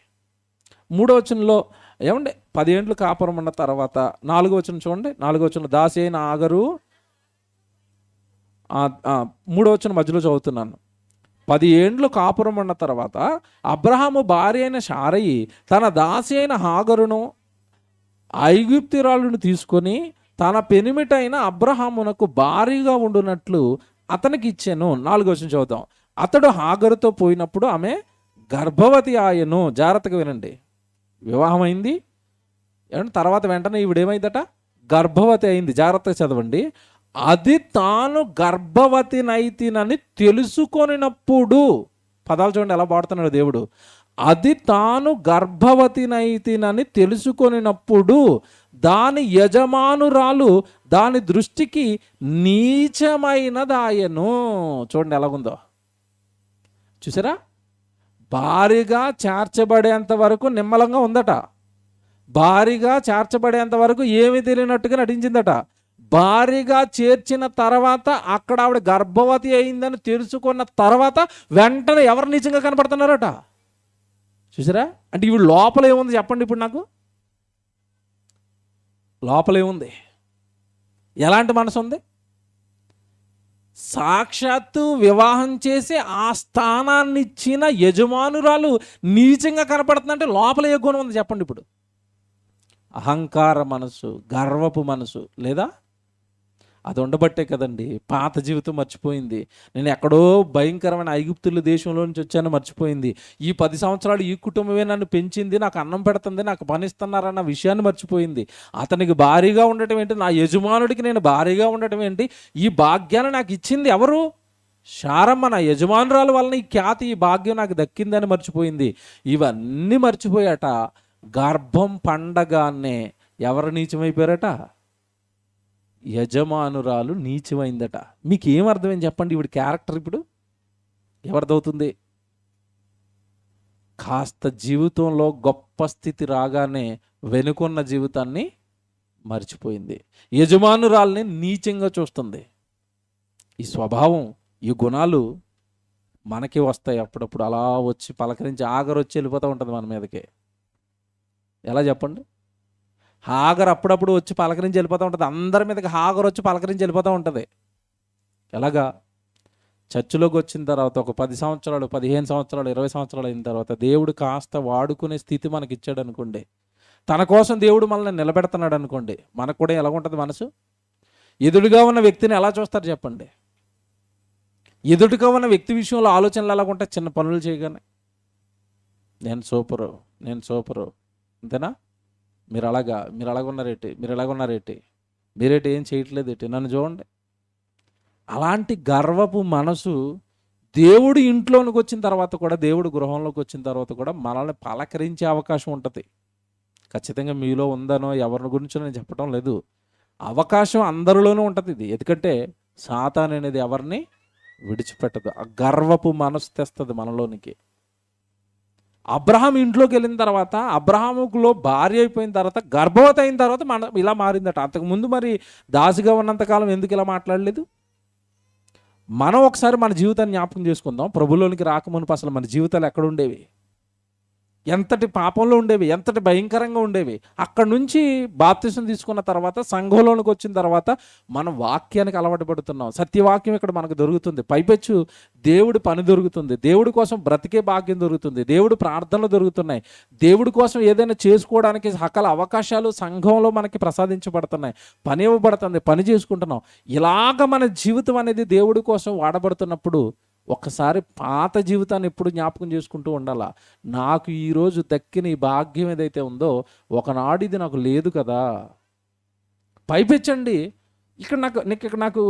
3వ వచనంలో ఏమండి 10 ఏండ్లు కాపురం ఉన్న తర్వాత 4వ వచనం చూడండి. 4వ వచనం, దాసి అయిన హాగరు, 3వ వచనం మధ్యలో చదువుతున్నాను. 10 ఏండ్లు కాపురం ఉన్న తర్వాత అబ్రహాము భార్య అయిన శారయి తన దాసి అయిన హాగరును ఐగుప్తురాలును తీసుకొని తన పెనిమిటైన అబ్రహామునకు భారీగా ఉండునట్లు అతనికి ఇచ్చాను. 4వ వచనం చదువుతాం. అతడు హాగరుతో పోయినప్పుడు ఆమె గర్భవతి ఆయను. జాగ్రత్తగా వినండి. వివాహం అయింది, తర్వాత వెంటనే ఈవిడేమైందట? గర్భవతి అయింది. జాగ్రత్తగా చదవండి. అది తాను గర్భవతినైతినని తెలుసుకొనినప్పుడు, పదాలు చూడండి ఎలా పాడుతున్నాడు దేవుడు. అది తాను గర్భవతినైతినని తెలుసుకొనినప్పుడు దాని యజమానురాలు దాని దృష్టికి నీచమైనదాయను. చూడండి ఎలాగుందో చూసారా? భారీగా చేర్చబడేంత వరకు నిమ్మలంగా ఉందట. భారీగా చేర్చబడేంత వరకు ఏమీ తెలియనట్టుగా నటించిందట. భారీగా చేర్చిన తర్వాత అక్కడ ఆవిడ గర్భవతి అయిందని తెలుసుకున్న తర్వాత వెంటనే ఎవరు నిజంగా కనపడుతున్నారట? చూసారా? అంటే ఇవి లోపల ఏముంది చెప్పండి ఇప్పుడు నాకు. లోపల ఏముంది? ఎలాంటి మనసు ఉంది? సాక్షాత్తు వివాహం చేసి ఆ స్థానాన్ని ఇచ్చిన యజమానురాలు నీచంగా కనపడుతుందంటే లోపల ఏ గుణం ఉంది చెప్పండి ఇప్పుడు? అహంకార మనసు, గర్వపు మనసు లేదా? అది ఉండబట్టే కదండి పాత జీవితం మర్చిపోయింది. నేను ఎక్కడో భయంకరమైన ఐగుప్తుల దేశంలో నుంచి వచ్చాను మర్చిపోయింది. ఈ 10 సంవత్సరాలు ఈ కుటుంబమే నన్ను పెంచింది, నాకు అన్నం పెడుతుంది, నాకు పనిస్తున్నారన్న విషయాన్ని మర్చిపోయింది. అతనికి భారీగా ఉండటం ఏంటి? నా యజమానుడికి నేను భారీగా ఉండటం ఏంటి? ఈ భాగ్యాన్ని నాకు ఇచ్చింది ఎవరు? శారమ్మ. నా యజమానురాలు వలన ఈ ఖ్యాతి, ఈ భాగ్యం నాకు దక్కిందని మర్చిపోయింది. ఇవన్నీ మర్చిపోయాట. గర్భం పండగానే ఎవరు నీచమైపోయారట? యజమానురాలు నీచమైందట. మీకు ఏం అర్థమైంది చెప్పండి? ఇవిడి క్యారెక్టర్ ఇప్పుడు ఎవరిదవుతుంది? కాస్త జీవితంలో గొప్ప స్థితి రాగానే వెనుకున్న జీవితాన్ని మర్చిపోయింది. యజమానురాల్ని నీచంగా చూస్తుంది. ఈ స్వభావం, ఈ గుణాలు మనకి వస్తాయి అప్పుడప్పుడు అలా వచ్చి పలకరించి ఆగరు వచ్చి వెళ్ళిపోతూ ఉంటుంది మన మీదకి. ఎలా చెప్పండి? హాగర్ అప్పుడప్పుడు వచ్చి పలకరించి వెళ్ళిపోతూ ఉంటుంది. అందరి మీదకి హాగర్ వచ్చి పలకరించి వెళ్ళిపోతూ ఉంటుంది. ఎలాగా? చర్చిలోకి వచ్చిన తర్వాత ఒక 10 సంవత్సరాలు, 15 సంవత్సరాలు, 20 సంవత్సరాలు అయిన తర్వాత దేవుడు కాస్త వాడుకునే స్థితి మనకి ఇచ్చాడు అనుకోండి, తన కోసం దేవుడు మనల్ని నిలబెడుతున్నాడు అనుకోండి, మనకు కూడా ఎలా ఉంటుంది మనసు? ఎదురుగా ఉన్న వ్యక్తిని ఎలా చూస్తారు చెప్పండి? ఎదుటిగా ఉన్న వ్యక్తి విషయంలో ఆలోచనలు ఎలాగుంటాయి? చిన్న పనులు చేయగానే నేను సూపరు అంతేనా? మీరు అలాగున్నారేంటి, మీరేంటి ఏం చేయట్లేదు ఏంటి, నన్ను చూడండి. అలాంటి గర్వపు మనసు దేవుడు ఇంట్లోనికి వచ్చిన తర్వాత కూడా, దేవుడు గృహంలోకి వచ్చిన తర్వాత కూడా మనల్ని పలకరించే అవకాశం ఉంటుంది. ఖచ్చితంగా మీలో ఉందనో ఎవరి గురించో నేను చెప్పడం లేదు. అవకాశం అందరిలోనూ ఉంటుంది ఇది. ఎందుకంటే సాతాను అనేది ఎవరిని విడిచిపెట్టదు. ఆ గర్వపు మనసు తెస్తుంది మనలోనికి. అబ్రహాం ఇంట్లోకి వెళ్ళిన తర్వాత, అబ్రహాములో భార్య అయిపోయిన తర్వాత, గర్భవతి అయిన తర్వాత ఇలా మారిందట. అంతకుముందు మరి దాసిగా ఉన్నంతకాలం ఎందుకు ఇలా మాట్లాడలేదు? మనం ఒకసారి మన జీవితాన్ని జ్ఞాపకం చేసుకుందాం. ప్రభులోనికి రాకమునుపు అసలు మన జీవితాలు ఎక్కడ ఉండేవి? ఎంతటి పాపంలో ఉండేవి, ఎంతటి భయంకరంగా ఉండేవి. అక్కడ నుంచి బాప్తిసం తీసుకున్న తర్వాత, సంఘంలోనికి వచ్చిన తర్వాత మనం వాక్యానికి అలవాటు పడుతున్నాం. సత్యవాక్యం ఇక్కడ మనకు దొరుకుతుంది. పైపెచ్చు దేవుడి పని దొరుకుతుంది, దేవుడి కోసం బ్రతికే భాగ్యం దొరుకుతుంది, దేవుడి ప్రార్థనలు దొరుకుతున్నాయి, దేవుడి కోసం ఏదైనా చేసుకోవడానికి సకల అవకాశాలు సంఘంలో మనకి ప్రసాదించబడుతున్నాయి, పని ఇవ్వబడుతుంది, పని చేసుకుంటున్నాం. ఇలాగ మన జీవితం అనేది దేవుడి కోసం వాడబడుతున్నప్పుడు ఒక్కసారి పాత జీవితాన్ని ఎప్పుడు జ్ఞాపకం చేసుకుంటూ ఉండాలా. నాకు ఈరోజు దక్కిన ఈ భాగ్యం ఏదైతే ఉందో, ఒకనాడు ఇది నాకు లేదు కదా. పైపెచ్చండి, ఇక్కడ నాకు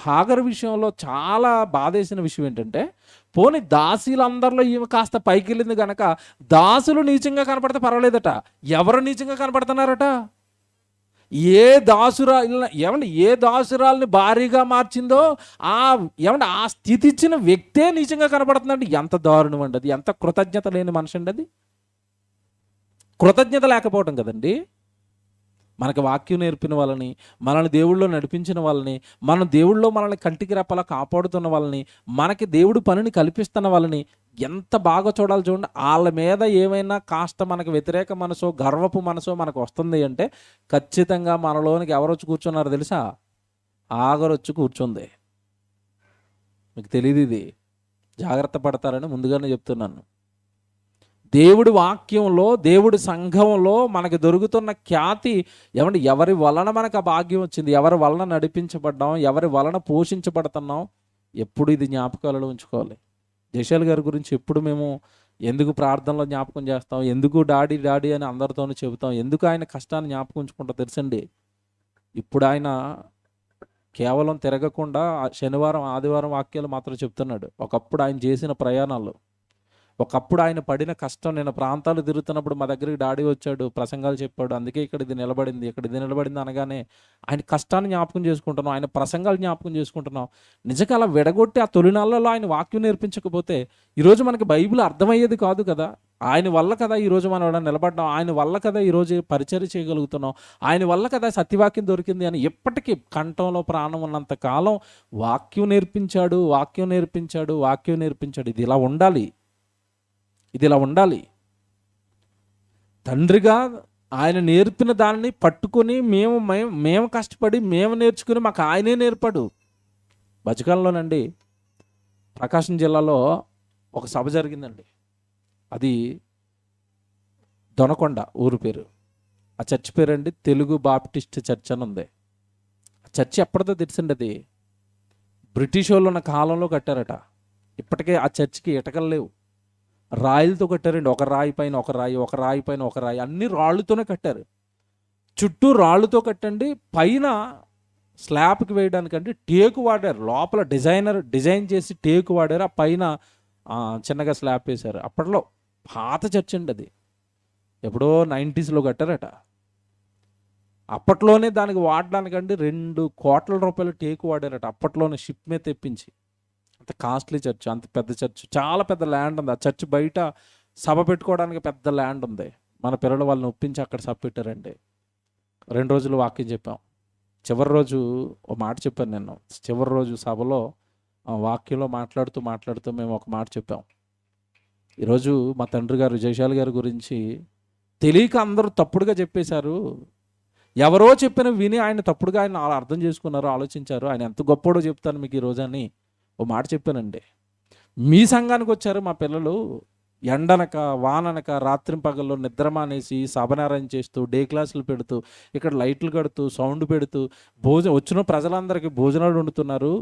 హాగర్ విషయంలో చాలా బాధేసిన విషయం ఏంటంటే, పోనీ దాసీలందరిలో ఈమె కాస్త పైకి వెళ్ళింది కనుక దాసులు నీచంగా కనపడితే పర్వాలేదట. ఎవరు నీచంగా కనపడుతున్నారట? ఏ దాసురాల్ని భారీగా మార్చిందో ఆ స్థితి ఇచ్చిన వ్యక్తే నీచంగా కనపడుతుందండి. ఎంత దారుణం అండి అది! ఎంత కృతజ్ఞత లేని మనిషి అండి అది! కృతజ్ఞత లేకపోవడం కదండి. మనకి వాక్యం నేర్పిన వాళ్ళని, మనల్ని దేవుళ్ళో నడిపించిన వాళ్ళని, మనం దేవుళ్ళో మనల్ని కంటికి రెప్పలా కాపాడుతున్న వాళ్ళని, మనకి దేవుడు పనిని కల్పిస్తున్న వాళ్ళని ఎంత బాగా చూడాలి చూడండి. వాళ్ళ మీద ఏమైనా కాస్త మనకు వ్యతిరేక మనసో, గర్వపు మనసో మనకు వస్తుంది అంటే ఖచ్చితంగా మనలోనికి ఎవరు వచ్చి కూర్చున్నారో తెలుసా? ఆగరు వచ్చి కూర్చుంది. మీకు తెలియదు ఇది. జాగ్రత్త పడతారని ముందుగానే చెప్తున్నాను. దేవుడి వాక్యంలో, దేవుడి సంఘంలో మనకి దొరుకుతున్న ఖ్యాతి ఎవరి వలన మనకు ఆ భాగ్యం వచ్చింది, ఎవరి వలన నడిపించబడ్డాం, ఎవరి వలన పోషించబడుతున్నాం, ఎప్పుడు ఇది జ్ఞాపకాలలో ఉంచుకోవాలి. జయశాల్ గారి గురించి ఎప్పుడు మేము ఎందుకు ప్రార్థనలో జ్ఞాపకం చేస్తాం, ఎందుకు డాడీ అని అందరితోనూ చెబుతాం, ఎందుకు ఆయన కష్టాన్ని జ్ఞాపకం ఉంచుకుంటా తెలుసండి? ఇప్పుడు ఆయన కేవలం తిరగకుండా శనివారం ఆదివారం వాక్యాలు మాత్రం చెప్తున్నాడు. ఒకప్పుడు ఆయన చేసిన ప్రయాణాలు, ఒకప్పుడు ఆయన పడిన కష్టం. నేను ప్రాంతాలు తిరుగుతున్నప్పుడు మా దగ్గరికి డాడీ వచ్చాడు, ప్రసంగాలు చెప్పాడు, అందుకే ఇక్కడ ఇది నిలబడింది అనగానే ఆయన కష్టాన్ని జ్ఞాపకం చేసుకుంటున్నాం, ఆయన ప్రసంగాలు జ్ఞాపకం చేసుకుంటున్నాం. నిజంగా అలా విడగొట్టి ఆ తొలినాళ్ళలో ఆయన వాక్యం నేర్పించకపోతే ఈరోజు మనకి బైబిల్ అర్థమయ్యేది కాదు కదా. ఆయన వల్ల కదా ఈరోజు మనం నిలబడ్డాం, ఆయన వల్ల కదా ఈరోజు పరిచర్య చేయగలుగుతున్నాం, ఆయన వల్ల కదా సత్యవాక్యం దొరికింది అని ఎప్పటికీ కంఠంలో ప్రాణం ఉన్నంత కాలం వాక్యం నేర్పించాడు. ఇది ఇలా ఉండాలి. తండ్రిగా ఆయన నేర్పిన దాన్ని పట్టుకొని మేము కష్టపడి మేము నేర్చుకుని మాకు ఆయనే నేర్పాడు. మధ్యకాలంలోనండి ప్రకాశం జిల్లాలో ఒక సభ జరిగిందండి. అది దొనకొండ ఊరు పేరు. ఆ చర్చ్ పేరండి తెలుగు బాప్టిస్ట్ చర్చ్ అని ఉంది. ఆ చర్చ్ ఎప్పటిదో తెలిసిండి, అది బ్రిటిష్ వాళ్ళు ఉన్న కాలంలో కట్టారట. ఇప్పటికే ఆ చర్చికి ఇటకలు లేవు, రాయిలతో కట్టారండి. ఒక రాయి పైన ఒక రాయి, ఒక రాయి పైన ఒక రాయి, అన్ని రాళ్ళతోనే కట్టారు. చుట్టూ రాళ్ళతో కట్టండి, పైన స్లాబ్కి వేయడానికంటే టేకు వాడారు. లోపల డిజైన్ చేసి టేకు వాడారు, ఆ పైన చిన్నగా స్లాబ్ వేశారు. అప్పట్లో పాత చర్చ్ అండి అది. ఎప్పుడో 90s కట్టారట. అప్పట్లోనే దానికి వాడడానికండి 2 కోట్ల రూపాయలు టేకు వాడారట. అప్పట్లోనే షిప్ మీద తెప్పించి. అంత కాస్ట్లీ చర్చ్, అంత పెద్ద చర్చ్, చాలా పెద్ద ల్యాండ్ ఉంది. ఆ చర్చ్ బయట సభ పెట్టుకోవడానికి పెద్ద ల్యాండ్ ఉంది. మన పిల్లలు వాళ్ళని ఒప్పించి అక్కడ సభ పెట్టారండి. 2 రోజులు వాక్యం చెప్పాం. చివరి రోజు ఓ మాట చెప్పాను నేను. చివరి రోజు సభలో ఆ వాక్యంలో మాట్లాడుతూ మాట్లాడుతూ మేము ఒక మాట చెప్పాం. ఈరోజు మా తండ్రి గారు జయశాలి గారి గురించి తెలియక అందరూ తప్పుడుగా చెప్పేశారు. ఎవరో చెప్పిన విని ఆయన తప్పుడుగా ఆయన అర్థం చేసుకున్నారు, ఆలోచించారు. ఆయన ఎంత గొప్పోడో చెప్తాను మీకు ఈరోజు అని ఓ మాట చెప్పానండి. మీ సంఘానికి వచ్చారు మా పిల్లలు, ఎండనక వాననక రాత్రింపగల్లో నిద్రమానేసి సభనారాయణ చేస్తూ డే క్లాసులు పెడుతూ ఇక్కడ లైట్లు కడుతూ సౌండ్ పెడుతూ వచ్చిన ప్రజలందరికీ భోజనాలు వండుతున్నారు.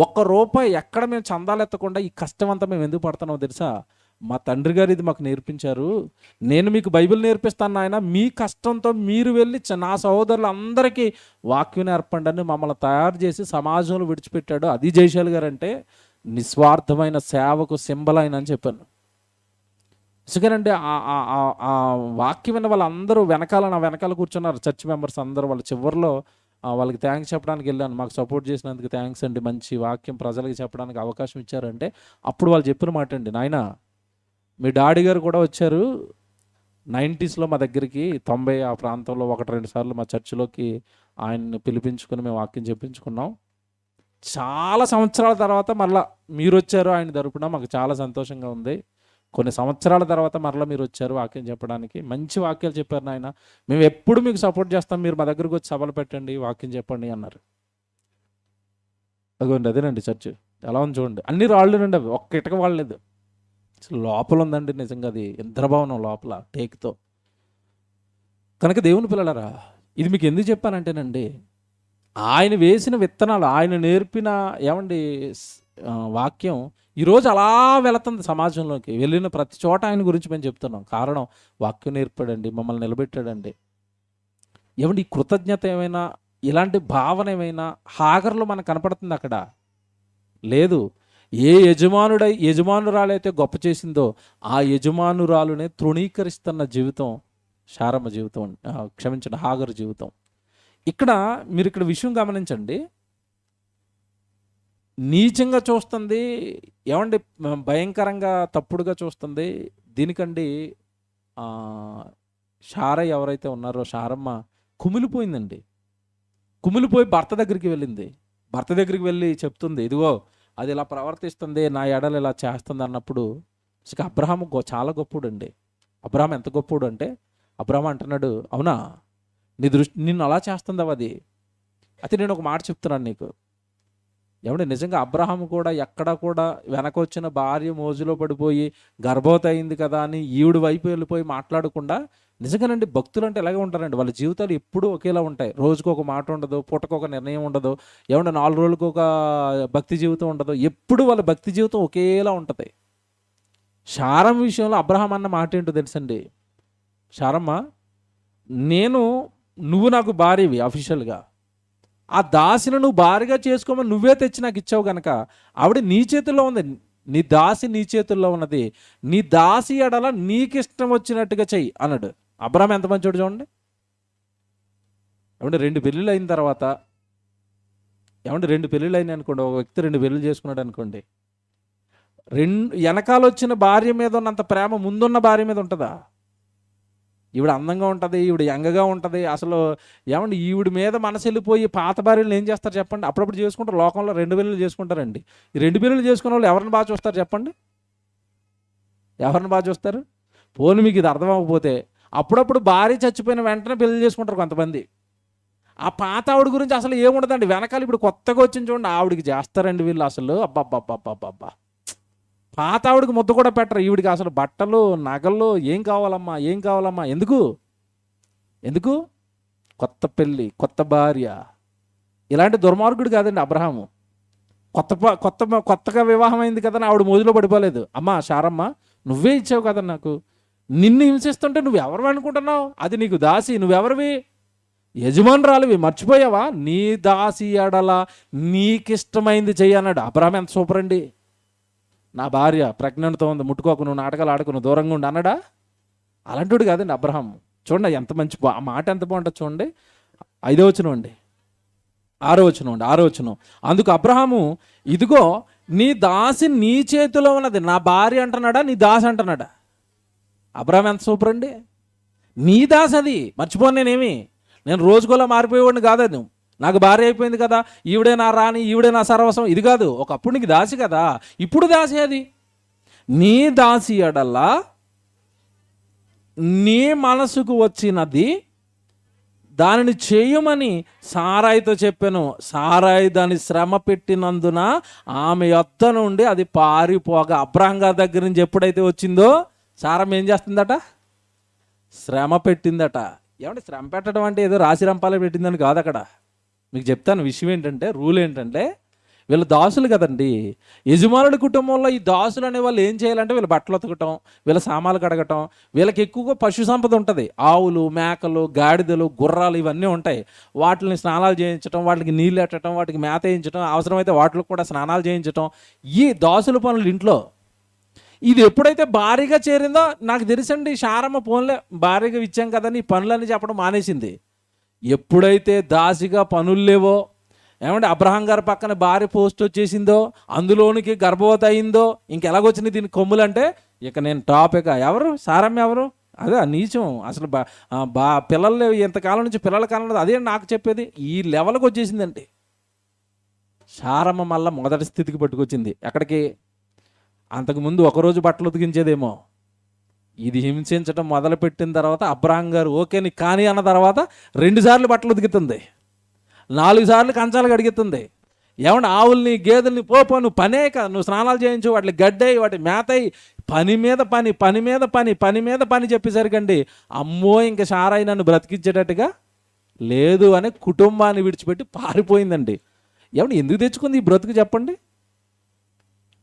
₹1 ఎక్కడ మేము చందాలు ఎత్తకుండా ఈ కష్టం అంతా మేము ఎందుకు పడుతున్నామో తెలుసా? మా తండ్రి గారు ఇది మాకు నేర్పించారు. నేను మీకు బైబిల్ నేర్పిస్తాను నాయన, మీ కష్టంతో మీరు వెళ్ళి నా సహోదరులు అందరికీ వాక్యం నేర్పండి అని మమ్మల్ని తయారు చేసి సమాజంలో విడిచిపెట్టాడు. అది జయశాలి గారు అంటే నిస్వార్థమైన సేవకు సింబల్ ఆయన అని చెప్పాను. ఎందుకంటే ఆ వాక్యం విన్న వాళ్ళందరూ నా వెనకాల కూర్చున్నారు. చర్చ్ మెంబర్స్ అందరూ వాళ్ళ చివరిలో వాళ్ళకి థ్యాంక్స్ చెప్పడానికి వెళ్ళాను. మాకు సపోర్ట్ చేసినందుకు థ్యాంక్స్ అండి, మంచి వాక్యం ప్రజలకు చెప్పడానికి అవకాశం ఇచ్చారంటే అప్పుడు వాళ్ళు చెప్పిన మాట అండి, నాయన మీ డాడీ గారు కూడా వచ్చారు 90స్లో మా దగ్గరికి, 90 ఆ ప్రాంతంలో 1-2 సార్లు మా చర్చిలోకి ఆయన్ని పిలిపించుకొని మేము వాక్యం చెప్పించుకున్నాం. చాలా సంవత్సరాల తర్వాత మరలా మీరు వచ్చారు ఆయన తరపున, మాకు చాలా సంతోషంగా ఉంది. కొన్ని సంవత్సరాల తర్వాత మరలా మీరు వచ్చారు వాక్యం చెప్పడానికి, మంచి వాక్యాలు చెప్పారు నాయన, మేము ఎప్పుడు మీకు సపోర్ట్ చేస్తాం, మీరు మా దగ్గరకు వచ్చి సభలు పెట్టండి, వాక్యం చెప్పండి అన్నారు. అదిగోండి అదేనండి చర్చ్ ఎలా ఉంది చూడండి, అన్ని రాళ్ళునండి, అవి ఒక్క ఇటక వాళ్ళలేదు. లోపల ఉందండి నిజంగా, అది ఇంద్రభవనం లోపల టేక్తో. కనుక దేవుని పిల్లలారా, ఇది మీకు ఎందుకు చెప్పానంటేనండి, ఆయన వేసిన విత్తనాలు, ఆయన నేర్పిన ఏమండి వాక్యం ఈరోజు అలా వెళుతుంది సమాజంలోకి. వెళ్ళిన ప్రతి చోట ఆయన గురించి మేము చెప్తున్నాం. కారణం వాక్యం నేర్పాడండి, మమ్మల్ని నిలబెట్టాడండి. ఏమండి ఈ కృతజ్ఞత ఏమైనా, ఇలాంటి భావన ఏమైనా హాగర్లో మనకు కనపడుతుంది అక్కడ? లేదు. ఏ యజమానురాలైతే గొప్ప చేసిందో ఆ యజమానురాలునే తృణీకరిస్తున్న జీవితం శారమ్మ జీవితం, క్షమించండి హాగర్ జీవితం. ఇక్కడ మీరు ఇక్కడ విషయం గమనించండి, నీచంగా చూస్తుంది, ఏమండి భయంకరంగా తప్పుడుగా చూస్తుంది. దీనికండి శారయ్య ఎవరైతే ఉన్నారో శారమ్మ కుమిలిపోయిందండి. కుమిలిపోయి భర్త దగ్గరికి వెళ్ళింది. భర్త దగ్గరికి వెళ్ళి చెప్తుంది, ఇదిగో అది ఇలా ప్రవర్తిస్తుంది, నా ఎడలు ఇలా చేస్తుంది అన్నప్పుడు అబ్రహాము చాలా గొప్పోడు అండి. అబ్రహాం ఎంత గొప్పోడు అంటే, అబ్రహాం అంటున్నాడు, అవునా నీ దృష్టి నిన్ను అలా చేస్తుందా అది? అయితే నేను ఒక మాట చెప్తున్నాను నీకు, ఏమంటే నిజంగా అబ్రహాం కూడా ఎక్కడ కూడా వెనకొచ్చిన భార్య మోజులో పడిపోయి గర్భవతి అయింది కదా అని ఈవిడ వైపు వెళ్ళిపోయి మాట్లాడకుండా, నిజంగానండి భక్తులు అంటే ఎలాగే ఉంటారండి, వాళ్ళ జీవితాలు ఎప్పుడూ ఒకేలా ఉంటాయి. రోజుకు ఒక మాట ఉండదు, పూటకు ఒక నిర్ణయం ఉండదు, ఏమంటే 4 రోజులకు ఒక భక్తి జీవితం ఉండదు, ఎప్పుడు వాళ్ళ భక్తి జీవితం ఒకేలా ఉంటుంది. శారమ్మ విషయంలో అబ్రహాం అన్న మాట ఏంటో తెలుసండి, శారమ్మ నువ్వు నాకు భార్యవి అఫీషియల్గా, ఆ దాసిని నువ్వు భార్యగా చేసుకోమని నువ్వే తెచ్చి నాకు ఇచ్చావు కనుక ఆవిడ నీ చేతుల్లో ఉంది, నీ దాసి నీ చేతుల్లో ఉన్నది, నీ దాసి ఎడల నీకిష్టం వచ్చినట్టుగా చెయ్యి అన్నాడు. అబ్రహాం ఎంత మంచోడు చూడండి. ఏమంటే 2 పెళ్ళిళ్ళు అయిన తర్వాత, ఏమంటే 2 పెళ్ళిళ్ళు అయినాయి అనుకోండి, ఒక వ్యక్తి 2 పెళ్ళిళ్ళు చేసుకున్నాడు అనుకోండి, వెనకాల వచ్చిన భార్య మీద ఉన్నంత ప్రేమ ముందున్న భార్య మీద ఉంటుందా? ఈవిడ అందంగా ఉంటుంది, ఈవిడ యంగగా ఉంటుంది, అసలు ఏమండి ఈవిడ మీద మనసు వెళ్ళిపోయి పాత భార్యలు ఏం చేస్తారు చెప్పండి? అప్పుడప్పుడు చేసుకుంటారు, లోకంలో 2 పెళ్ళిళ్ళు చేసుకుంటారండి. ఈ 2 పెళ్ళిళ్ళు చేసుకున్న వాళ్ళు ఎవరిని బాగా చూస్తారు చెప్పండి? ఎవరిని బాగా చూస్తారు? పోనీ మీకు ఇది అర్థం అవ్వకపోతే, అప్పుడప్పుడు భార్య చచ్చిపోయిన వెంటనే పెళ్లి చేసుకుంటారు కొంతమంది. ఆ పాత ఆవిడ గురించి అసలు ఏముండదండి, వెనకాల ఇప్పుడు కొత్తగా వచ్చింది చూడండి ఆవిడికి చేస్తారండి వీళ్ళు అసలు. అబ్బా పాత ఆవిడకి ముద్ద కూడా పెట్టరు, ఈవిడికి అసలు బట్టలు నగలు ఏం కావాలమ్మా ఎందుకు కొత్త పెళ్ళి, కొత్త భార్య. ఇలాంటి దుర్మార్గుడు కాదండి అబ్రహాము. కొత్తగా వివాహం అయింది కదా ఆవిడ మోజులో పడిపోలేదు. అమ్మా శారమ్మ నువ్వే ఇచ్చావు కదా నాకు, నిన్ను హింసిస్తుంటే నువ్వెవరు అనుకుంటున్నావు? అది నీకు దాసి, నువ్వెవరివి? యజమానురాలివి, మర్చిపోయావా? నీ దాసి ఎడల నీకిష్టమైంది చెయ్యి అన్నాడు. అబ్రహాం ఎంత సూపర్ అండి. నా భార్య ప్రెగ్నెంట్తో ఉంది, ముట్టుకోకు, నువ్వు నాటకాలు ఆడుకు, నువ్వు దూరంగా ఉండి అన్నాడా? అలాంటివాడు కాదండి అబ్రహాం. చూడండి ఎంత మంచి ఆ మాట ఎంత బాగుంటుంది చూడండి. 5వ వచనం అండి, 6వ వచనం. అందుకు అబ్రహాము, ఇదిగో నీ దాసి నీ చేతిలో ఉన్నది, నా భార్య అంటున్నాడా నీ దాసి అంటున్నాడా? అబ్రహాం ఎంత సూపర్ అండి. నీ దాసి అది, మర్చిపోను నేను రోజుకోలా మారిపోయేవాడిని కాదు. నాకు భార్య అయిపోయింది కదా, ఈవిడే నా రాణి, ఈవిడే నా సర్వస్వం, ఇది కాదు. ఒకప్పుడు నీకు దాసి కదా, ఇప్పుడు దాసి. అది నీ దాసి ఎడల్లా నీ మనసుకు వచ్చినది దానిని చేయమని సారాయితో చెప్పాను. సారాయి దాన్ని శ్రమ పెట్టినందున ఆమె యొద్ద నుండి అది పారిపోగా, అబ్రహాం గారి దగ్గర నుంచి ఎప్పుడైతే వచ్చిందో సారం ఏం చేస్తుందట? శ్రమ పెట్టిందట. ఏమంటే శ్రమ పెట్టడం అంటే ఏదో రాశి రంపాలే పెట్టిందని కాదు. అక్కడ మీకు చెప్తాను విషయం ఏంటంటే, రూల్ ఏంటంటే, వీళ్ళు దాసులు కదండి. యజమానుడి కుటుంబంలో ఈ దాసులు అనే వాళ్ళు ఏం చేయాలంటే వీళ్ళు బట్టలు ఉతకటం, వీళ్ళ సామాన్లు కడగటం, వీళ్ళకి ఎక్కువగా పశు సంపద ఉంటుంది. ఆవులు, మేకలు, గాడిదలు, గుర్రాలు ఇవన్నీ ఉంటాయి. వాటిని స్నానాలు చేయించడం, వాటికి నీళ్ళు ఎట్టడం, వాటికి మేత వేయించడం, అవసరమైతే వాటికి కూడా స్నానాలు చేయించడం, ఈ దాసుల పనులు ఇంట్లో. ఇది ఎప్పుడైతే భారీగా చేరిందో నాకు తెలుసండి, శారమ్మ ఫోన్లే భారీగా ఇచ్చాం కదని ఈ పనులని చెప్పడం మానేసింది. ఎప్పుడైతే దాసిగా పనులు లేవో, ఏమంటే అబ్రహాం గారి పక్కన భార్య పోస్ట్ వచ్చేసిందో, అందులోనికి గర్భవతి అయిందో, ఇంకెలాగొచ్చినాయి దీని కొమ్ములు అంటే, ఇక నేను టాపిక్. ఎవరు సారమ్మ? ఎవరు? అదే నీచం అసలు. పిల్లలు ఎంతకాలం నుంచి పిల్లల కాలం, అదే నాకు చెప్పేది. ఈ లెవెల్కి వచ్చేసిందండి సారమ్మ. మళ్ళీ మొదటి స్థితికి పట్టుకొచ్చింది. ఎక్కడికి? అంతకుముందు ఒకరోజు బట్టలు ఉతికించేదేమో, ఇది హింసించడం మొదలుపెట్టిన తర్వాత అబ్రహాం గారు ఓకే నీకు కానీ అన్న తర్వాత 2 సార్లు బట్టలు ఉతికితుంది, 4 సార్లు కంచాలు కడిగిస్తుంది. ఏమన్నా ఆవుల్ని, గేదెల్ని పో నువ్వు పనేక, నువ్వు స్నానాలు చేయించు, వాటిని గడ్డయి, వాటి మేతయి, పని మీద పని, పని మీద పని, పని మీద పని చెప్పేసరికండి, అమ్మో ఇంక సారాయి నన్ను బ్రతికించేటట్టుగా లేదు అని కుటుంబాన్ని విడిచిపెట్టి పారిపోయిందండి. ఏమన్నా ఎందుకు తెచ్చుకుంది ఈ బ్రతుకు చెప్పండి?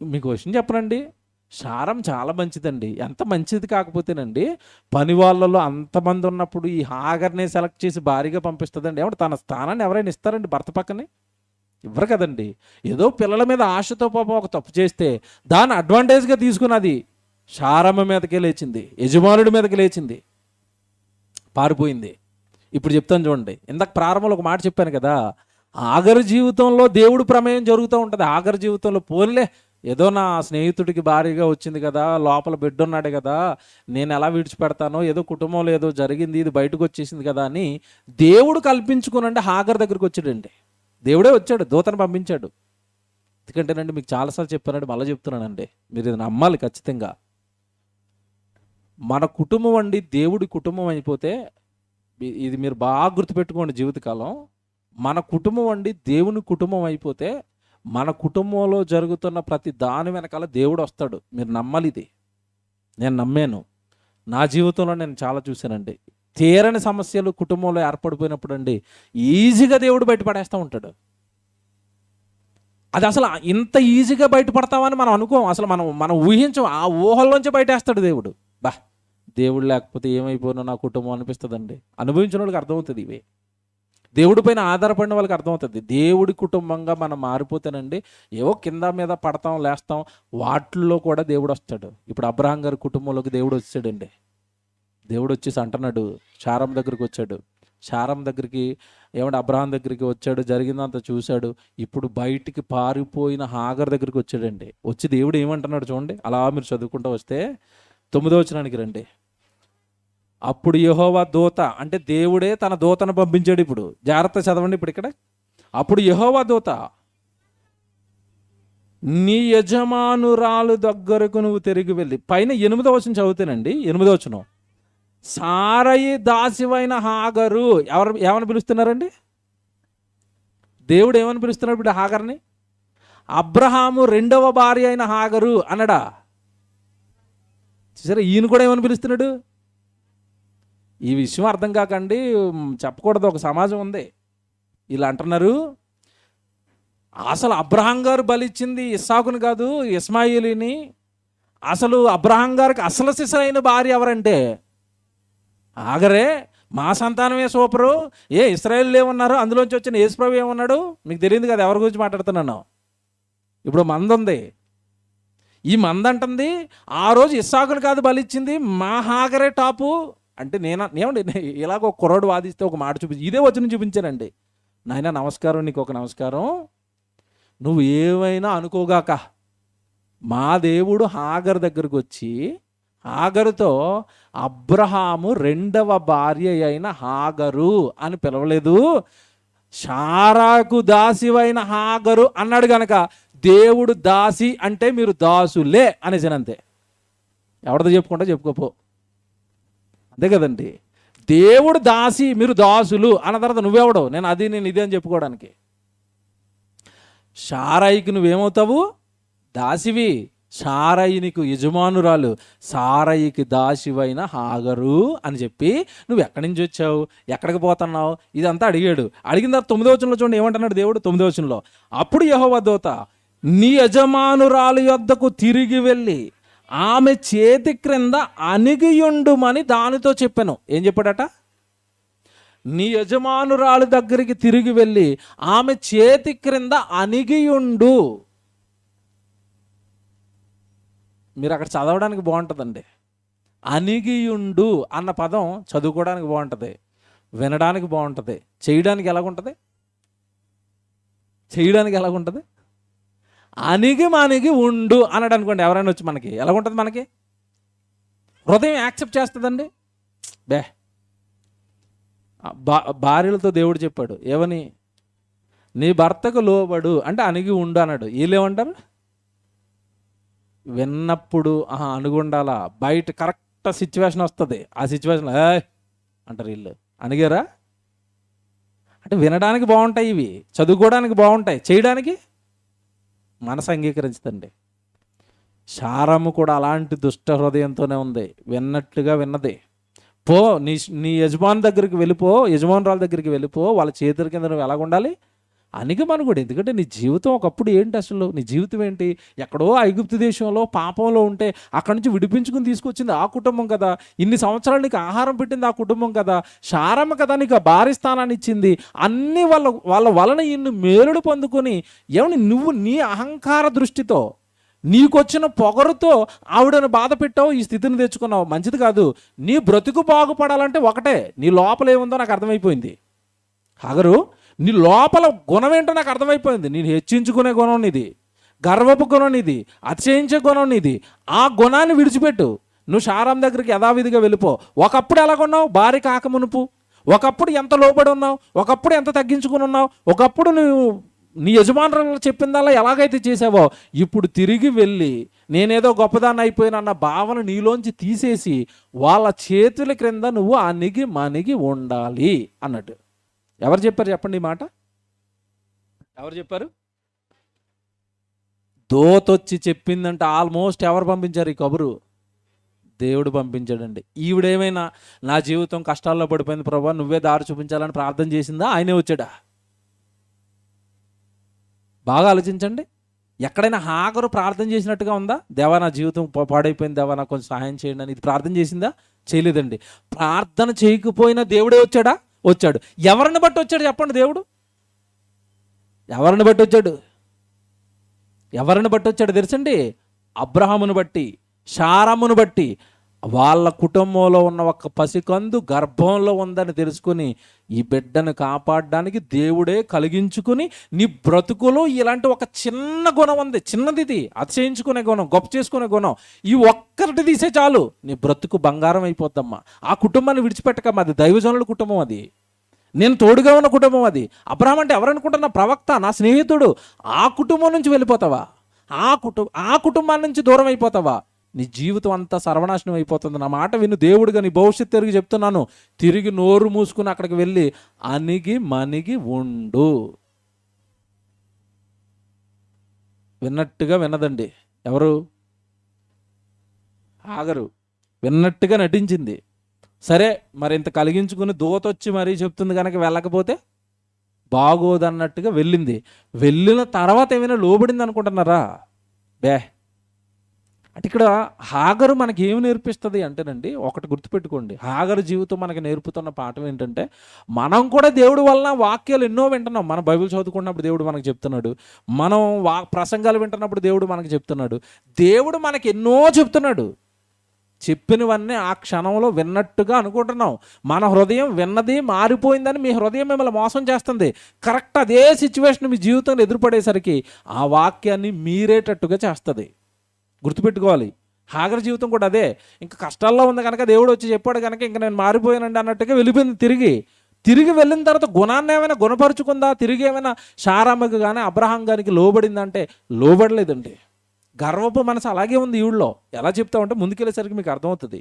మీకు క్వశ్చన్ చెప్పనండి. సారం చాలా మంచిదండి. ఎంత మంచిది కాకపోతేనండి, పని వాళ్ళలో అంతమంది ఉన్నప్పుడు ఈ హాగర్నే సెలెక్ట్ చేసి భారీగా పంపిస్తుందండి. ఏమంటే తన స్థానాన్ని ఎవరైనా ఇస్తారండి భర్త పక్కనే? ఇవ్వరు కదండి. ఏదో పిల్లల మీద ఆశతో పాపం ఒక తప్పు చేస్తే దాన్ని అడ్వాంటేజ్గా తీసుకున్నది సారమ్మ మీదకే లేచింది, యజమానుడి మీదకి లేచింది, పారిపోయింది. ఇప్పుడు చెప్తాను చూడండి. ఇందాక ప్రారంభంలో ఒక మాట చెప్పాను కదా, ఆగరు జీవితంలో దేవుడు ప్రమేయం జరుగుతూ ఉంటుంది. ఆగరు జీవితంలో పోన్లే ఏదో నా స్నేహితుడికి భారీగా వచ్చింది కదా, లోపల బిడ్డ ఉన్నాడు కదా, నేను ఎలా విడిచిపెడతానో, ఏదో కుటుంబంలో ఏదో జరిగింది, ఇది బయటకు వచ్చేసింది కదా అని దేవుడు కల్పించుకునండి హాగర్ దగ్గరికి వచ్చాడండి. దేవుడే వచ్చాడు, దూతను పంపించాడు. ఎందుకంటేనండి మీకు చాలాసార్లు చెప్పానండి, మళ్ళీ చెప్తున్నానండి, మీరు ఇది నమ్మాలి ఖచ్చితంగా. మన కుటుంబం అండి దేవుడి కుటుంబం అయిపోతే, ఇది మీరు బాగా గుర్తుపెట్టుకోండి జీవితకాలం, మన కుటుంబం అండి దేవుని కుటుంబం అయిపోతే మన కుటుంబంలో జరుగుతున్న ప్రతి దాని వెనకాల దేవుడు వస్తాడు. మీరు నమ్మాలి ఇది. నేను నమ్మాను. నా జీవితంలో నేను చాలా చూశానండి. తీరని సమస్యలు కుటుంబంలో ఏర్పడిపోయినప్పుడు అండి ఈజీగా దేవుడు బయటపడేస్తూ ఉంటాడు. అది అసలు ఇంత ఈజీగా బయటపడతామని మనం అనుకోం. అసలు మనం ఊహించం. ఆ ఊహల్లోంచి బయటేస్తాడు దేవుడు. దేవుడు లేకపోతే ఏమైపోయినా నా కుటుంబం అనిపిస్తుందండి. అనుభవించిన వాళ్ళకి అర్థమవుతుంది ఇవే. దేవుడి పైన ఆధారపడిన వాళ్ళకి అర్థమవుతుంది. దేవుడి కుటుంబంగా మనం మారిపోతేనండి ఏవో కింద మీద పడతాం, లేస్తాం, వాటిల్లో కూడా దేవుడు వస్తాడు. ఇప్పుడు అబ్రహాం గారి కుటుంబంలోకి దేవుడు వచ్చాడండి. దేవుడు వచ్చేసి అంటున్నాడు, శారమ్మ దగ్గరికి వచ్చాడు. శారమ్మ దగ్గరికి ఏమంటే అబ్రహాం దగ్గరికి వచ్చాడు, జరిగిందంతా చూశాడు. ఇప్పుడు బయటికి పారిపోయిన హాగర్ దగ్గరికి వచ్చాడండి. వచ్చి దేవుడు ఏమంటున్నాడు చూడండి. అలా మీరు చదువుకుంటూ వస్తే 9వ వచనానికి రండి. అప్పుడు యెహోవా దూత, అంటే దేవుడే తన దూతను పంపించాడు. ఇప్పుడు జాగ్రత్త చదవండి. ఇప్పుడు ఇక్కడ అప్పుడు యెహోవా దూత, నీ యజమానురాలు దగ్గరకు నువ్వు తిరిగి వెళ్ళి, పైన 8వ వచనం చదువుతానండి. 8వ వచనం, సారయి దాసివైన హాగరు. ఏమని పిలుస్తున్నారండి? దేవుడు ఏమని పిలుస్తున్నాడు ఇప్పుడు హాగర్ని? అబ్రహాము 2వ భార్య అయిన హాగరు అన్నడా? సరే, ఈయన కూడా ఏమని పిలుస్తున్నాడు? ఈ విషయం అర్థం కాకండి చెప్పకూడదు. ఒక సమాజం ఉంది, ఇలా అంటున్నారు. అసలు అబ్రహాం గారు బలిచ్చింది ఇస్సాకుని కాదు, ఇస్మాయిలీని. అసలు అబ్రహాం గారికి అసలు సిసలైన భార్య ఎవరంటే ఆగరే. మా సంతానమే సూపరు. ఇశ్రాయేలు ఏమన్నారు, అందులోంచి వచ్చిన యేసుప్రభు ఏమన్నాడు? మీకు తెలియదు కదా ఎవరి గురించి మాట్లాడుతున్నాను. ఇప్పుడు మంద ఉంది. ఈ మంద అంటుంది ఆ రోజు ఇస్సాకుని కాదు బలిచ్చింది, మా హాగరే టాపు అంటే. ఏమండి ఇలాగ ఒక కుర్రోడు వాదిస్తే ఒక మాట చూపించి ఇదే వచనం చూపించానండి. నాయన నమస్కారం, నీకు ఒక నమస్కారం, నువ్వు ఏమైనా అనుకోగాక, మా దేవుడు హాగర్ దగ్గరకు వచ్చి హాగరుతో అబ్రహాము 2వ భార్య అయిన హాగరు అని పిలవలేదు. శారాకు దాసివైన హాగరు అన్నాడు గనక దేవుడు దాసి అంటే మీరు దాసులే అనేసానంతే. ఎవరితో చెప్పుకుంటా చెప్పుకోపో, అంతే కదండి. దేవుడు దాసి మీరు దాసులు అన్న తర్వాత నువ్వెవడో నేను ఇదే అని చెప్పుకోవడానికి. శారాయికి నువ్వేమవుతావు? దాసివి. శారయి నీకు యజమానురాలు, శారయికి దాసివైన హాగరు అని చెప్పి నువ్వు ఎక్కడి నుంచి వచ్చావు, ఎక్కడికి పోతున్నావు, ఇదంతా అడిగాడు. అడిగిన తర్వాత 9వ వచనంలో చూడండి ఏమంటున్నాడు దేవుడు. 9వ వచనంలో, అప్పుడు యెహోవా దూత నీ యజమానురాలు యొద్దకు తిరిగి వెళ్ళి ఆమె చేతి క్రింద అణిగియుండుమని దానితో చెప్పాను. ఏం చెప్పాడట? నీ యజమానురాలు దగ్గరికి తిరిగి వెళ్ళి ఆమె చేతి క్రింద అణిగియుండు. మీరు అక్కడ చదవడానికి బాగుంటుందండి. అణిగియుండు అన్న పదం చదువుకోవడానికి బాగుంటుంది, వినడానికి బాగుంటుంది. చేయడానికి ఎలాగుంటుంది? అణిగి ఉండు అన్నాడు అనుకోండి, ఎవరైనా వచ్చి మనకి ఎలాగుంటుంది? మనకి హృదయం యాక్సెప్ట్ చేస్తుందండి. భార్యలతో దేవుడు చెప్పాడు ఏమని? నీ భర్తకు లోబడు అంటే అణిగి ఉండు అన్నాడు. వీళ్ళేమంటారు? విన్నప్పుడు అనుగుండాలా, బయట కరెక్ట్ సిచ్యువేషన్ వస్తుంది, ఆ సిచ్యువేషన్లో అంటారు వీళ్ళు. అణిగారా అంటే వినడానికి బాగుంటాయి, ఇవి చదువుకోవడానికి బాగుంటాయి, చేయడానికి మనసు అంగీకరించదండి. శారము కూడా అలాంటి దుష్ట హృదయంతోనే ఉంది. విన్నట్టుగా విన్నది. పో నీ యజమాని దగ్గరికి వెళ్ళిపో, యజమానురాల దగ్గరికి వెళ్ళిపో, వాళ్ళ చేతుల కింద నువ్వు ఎలాగ ఉండాలి? అణిగమనుకోడు. ఎందుకంటే నీ జీవితం ఒకప్పుడు ఏంటి? అసలు నీ జీవితం ఏంటి? ఎక్కడో ఐగుప్తు దేశంలో పాపంలో ఉంటే అక్కడి నుంచి విడిపించుకుని తీసుకొచ్చింది ఆ కుటుంబం కదా. ఇన్ని సంవత్సరాలు నీకు ఆహారం పెట్టింది ఆ కుటుంబం కదా. శారమ్మ కదా నీకు ఆ భారీ స్థానాన్ని ఇచ్చింది. అన్నీ వాళ్ళ వలన ఇన్ని మేలుడు పొందుకొని ఏమని నువ్వు నీ అహంకార దృష్టితో నీకొచ్చిన పొగరుతో ఆవిడను బాధ పెట్టావు, ఈ స్థితిని తెచ్చుకున్నావు. మంచిది కాదు. నీ బ్రతుకు బాగుపడాలంటే ఒకటే, నీ లోపల ఏముందో నాకు అర్థమైపోయింది. హాగరు, నీ లోపల గుణం ఏంటో నాకు అర్థమైపోయింది. నేను హెచ్చించుకునే గుణం నీది, గర్వపు గుణం నీది, అతిశయించే గుణం నీది. ఆ గుణాన్ని విడిచిపెట్టు. నువ్వు శారం దగ్గరికి యథావిధిగా వెళ్ళిపో. ఒకప్పుడు ఎలాగున్నావు? భార్య కాకమునుపు ఒకప్పుడు ఎంత లోబడి ఉన్నావు, ఒకప్పుడు ఎంత తగ్గించుకుని ఉన్నావు, ఒకప్పుడు నువ్వు నీ యజమానులు చెప్పిందల్లా ఎలాగైతే చేసావో ఇప్పుడు తిరిగి వెళ్ళి నేనేదో గొప్పదాన్ని అయిపోయినన్న భావన నీలోంచి తీసేసి వాళ్ళ చేతుల క్రింద నువ్వు అణిగి ఉండాలి అన్నట్టు. ఎవరు చెప్పారు చెప్పండి ఈ మాట? ఎవరు చెప్పారు? దోతొచ్చి చెప్పిందంటే ఆల్మోస్ట్ ఎవరు పంపించారు ఈ కబురు? దేవుడు పంపించాడండి. ఈవిడేమైనా నా జీవితం కష్టాల్లో పడిపోయింది ప్రభా నువ్వే దారి చూపించాలని ప్రార్థన చేసిందా? ఆయనే వచ్చాడా? బాగా ఆలోచించండి. ఎక్కడైనా హాగరు ప్రార్థన చేసినట్టుగా ఉందా? దేవా నా జీవితం పాడైపోయింది, దేవా నాకు కొంచెం సహాయం చేయండి అని ఇది ప్రార్థన చేసిందా? చేయలేదండి. ప్రార్థన చేయకపోయినా దేవుడే వచ్చాడా? వచ్చాడు. ఎవరిని బట్టి వచ్చాడు చెప్పండి? దేవుడు ఎవరిని బట్టి వచ్చాడు తెలుసండి? అబ్రహామును బట్టి, శారమును బట్టి. వాళ్ళ కుటుంబంలో ఉన్న ఒక పసికందు గర్భంలో ఉందని తెలుసుకుని ఈ బిడ్డను కాపాడడానికి దేవుడే కలిగించుకుని నీ బ్రతుకులో ఇలాంటి ఒక చిన్న గుణం ఉంది. చిన్నది ఇది, అతిశయించుకునే గుణం, గొప్ప చేసుకునే గుణం. ఈ ఒక్కటి తీసే చాలు నీ బ్రతుకు బంగారం అయిపోద్దమ్మా. ఆ కుటుంబాన్ని విడిచిపెట్టకమ్మా. అది దైవజనుల కుటుంబం, అది నేను తోడుగా ఉన్న కుటుంబం. అది అబ్రహాం అంటే ఎవరనుకుంటున్నా? ప్రవక్త, నా స్నేహితుడు. ఆ కుటుంబం నుంచి వెళ్ళిపోతావా? ఆ కుటుంబాన్ని నుంచి దూరం అయిపోతావా? నీ జీవితం అంతా సర్వనాశనం అయిపోతుంది. నా మాట విను, దేవుడిగా నీ భవిష్యత్తు తిరిగి చెప్తున్నాను. తిరిగి నోరు మూసుకుని అక్కడికి వెళ్ళి అణిగి ఉండు. విన్నట్టుగా విన్నదండి. ఎవరు? హాగరు విన్నట్టుగా నటించింది. సరే మరి ఇంత కలిగించుకుని దూతొచ్చి మరీ చెప్తుంది కనుక వెళ్ళకపోతే బాగోదన్నట్టుగా వెళ్ళింది. వెళ్ళిన తర్వాత ఏమైనా లోబడింది అనుకుంటున్నారా? అంటే ఇక్కడ హాగరు మనకి ఏమి నేర్పిస్తుంది అంటేనండి, ఒకటి గుర్తుపెట్టుకోండి. హాగరు జీవితం మనకి నేర్పుతున్న పాఠం ఏంటంటే, మనం కూడా దేవుడి వలన వాక్యాలు ఎన్నో వింటున్నాం. మనం బైబిల్ చదువుకున్నప్పుడు దేవుడు మనకు చెప్తున్నాడు, మనం ప్రసంగాలు వింటున్నప్పుడు దేవుడు మనకు చెప్తున్నాడు. దేవుడు మనకి ఎన్నో చెప్తున్నాడు. చెప్పినవన్నీ ఆ క్షణంలో విన్నట్టుగా అనుకుంటున్నాం. మన హృదయం విన్నది మారిపోయిందని మీ హృదయం మిమ్మల్ని మోసం చేస్తుంది. కరెక్ట్ అదే సిచ్యువేషన్ మీ జీవితంలో ఎదురుపడేసరికి ఆ వాక్యాన్ని మీరేటట్టుగా చేస్తుంది. గుర్తుపెట్టుకోవాలి. హాగరు జీవితం కూడా అదే. ఇంకా కష్టాల్లో ఉంది కనుక దేవుడు వచ్చి చెప్పాడు కనుక ఇంకా నేను మారిపోయానండి అన్నట్టుగా వెళ్ళిపోయింది. తిరిగి తిరిగి వెళ్ళిన తర్వాత గుణాన్ని ఏమైనా గుణపరుచుకుందా? తిరిగి ఏమైనా శారామ్మకి కానీ అబ్రహాం గారికి లోబడిందంటే లోబడలేదండి. గర్వపు మనసు అలాగే ఉంది ఈవిడలో. ఎలా చెప్తామంటే ముందుకెళ్ళేసరికి మీకు అర్థమవుతుంది.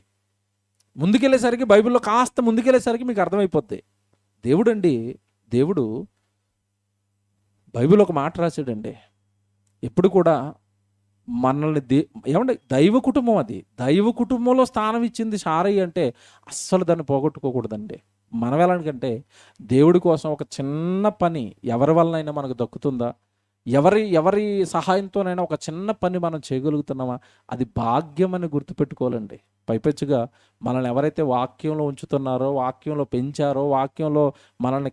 ముందుకెళ్ళేసరికి బైబిల్లో కాస్త ముందుకెళ్ళేసరికి మీకు అర్థమైపోద్ది. దేవుడు బైబిల్ ఒక మాట రాశాడండి. ఎప్పుడు కూడా మనల్ని ఏమంటే దైవ కుటుంబం, అది దైవ కుటుంబంలో స్థానం ఇచ్చింది శారయ్య అంటే అస్సలు దాన్ని పోగొట్టుకోకూడదండి. మనం ఎలాంటికంటే దేవుడి కోసం ఒక చిన్న పని ఎవరి వలనైనా మనకు దక్కుతుందా, ఎవరి సహాయంతోనైనా ఒక చిన్న పని మనం చేయగలుగుతున్నామా, అది భాగ్యం అని గుర్తుపెట్టుకోవాలండి. పైపెచ్చుగా మనల్ని ఎవరైతే వాక్యంలో ఉంచుతున్నారో, వాక్యంలో పెంచారో, వాక్యంలో మనల్ని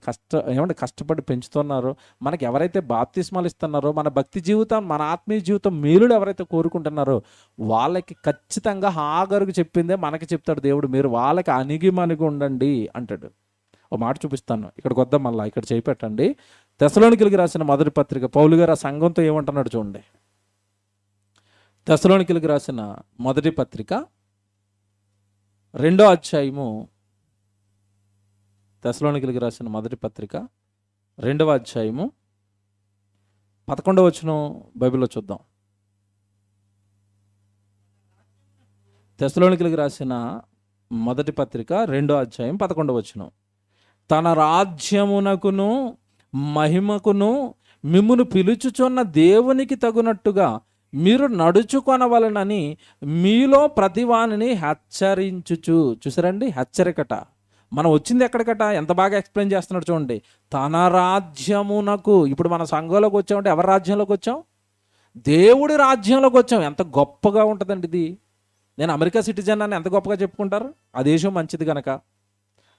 కష్టపడి పెంచుతున్నారో, మనకి ఎవరైతే బాప్తిస్మాలు ఇస్తున్నారో, మన భక్తి జీవితం, మన ఆత్మీయ జీవితం మేలుడు ఎవరైతే కోరుకుంటున్నారో వాళ్ళకి ఖచ్చితంగా హాగరుకు చెప్పిందే మనకి చెప్తాడు దేవుడు. మీరు వాళ్ళకి అణిగి ఉండండి అంటాడు. ఒక మాట చూపిస్తాను, ఇక్కడికి వద్దాం. మళ్ళీ ఇక్కడ చేపెట్టండి. తెస్సలోనికీయులకు రాసిన మొదటి పత్రిక పౌలు గారు ఆ సంఘంతో ఏమంటున్నాడు చూడండి. తెస్సలోనికీయులకు రాసిన మొదటి పత్రిక 2వ అధ్యాయము, తెస్సలోనికీయులకు రాసిన మొదటి పత్రిక 2వ అధ్యాయము 11వ వచనం బైబిల్లో చూద్దాం. తెస్సలోనికీయులకు రాసిన మొదటి పత్రిక 2వ అధ్యాయం 11వ వచనం. తన రాజ్యమునకును మహిమకును మిమ్మును పిలుచుచున్న దేవునికి తగునట్టుగా మీరు నడుచుకొనవలనని మీలో ప్రతివానిని హెచ్చరించుచు. చూసారండి, హెచ్చరికట. మనం వచ్చింది ఎక్కడికట, ఎంత బాగా ఎక్స్ప్లెయిన్ చేస్తున్నాడు చూడండి. తన రాజ్యమునకు. ఇప్పుడు మన సంఘంలోకి వచ్చామంటే ఎవరి రాజ్యంలోకి వచ్చాం? దేవుడి రాజ్యంలోకి వచ్చాం. ఎంత గొప్పగా ఉంటుందండి ఇది. నేను అమెరికా సిటిజన్ అని ఎంత గొప్పగా చెప్పుకుంటారు, ఆ దేశం మంచిది కనుక.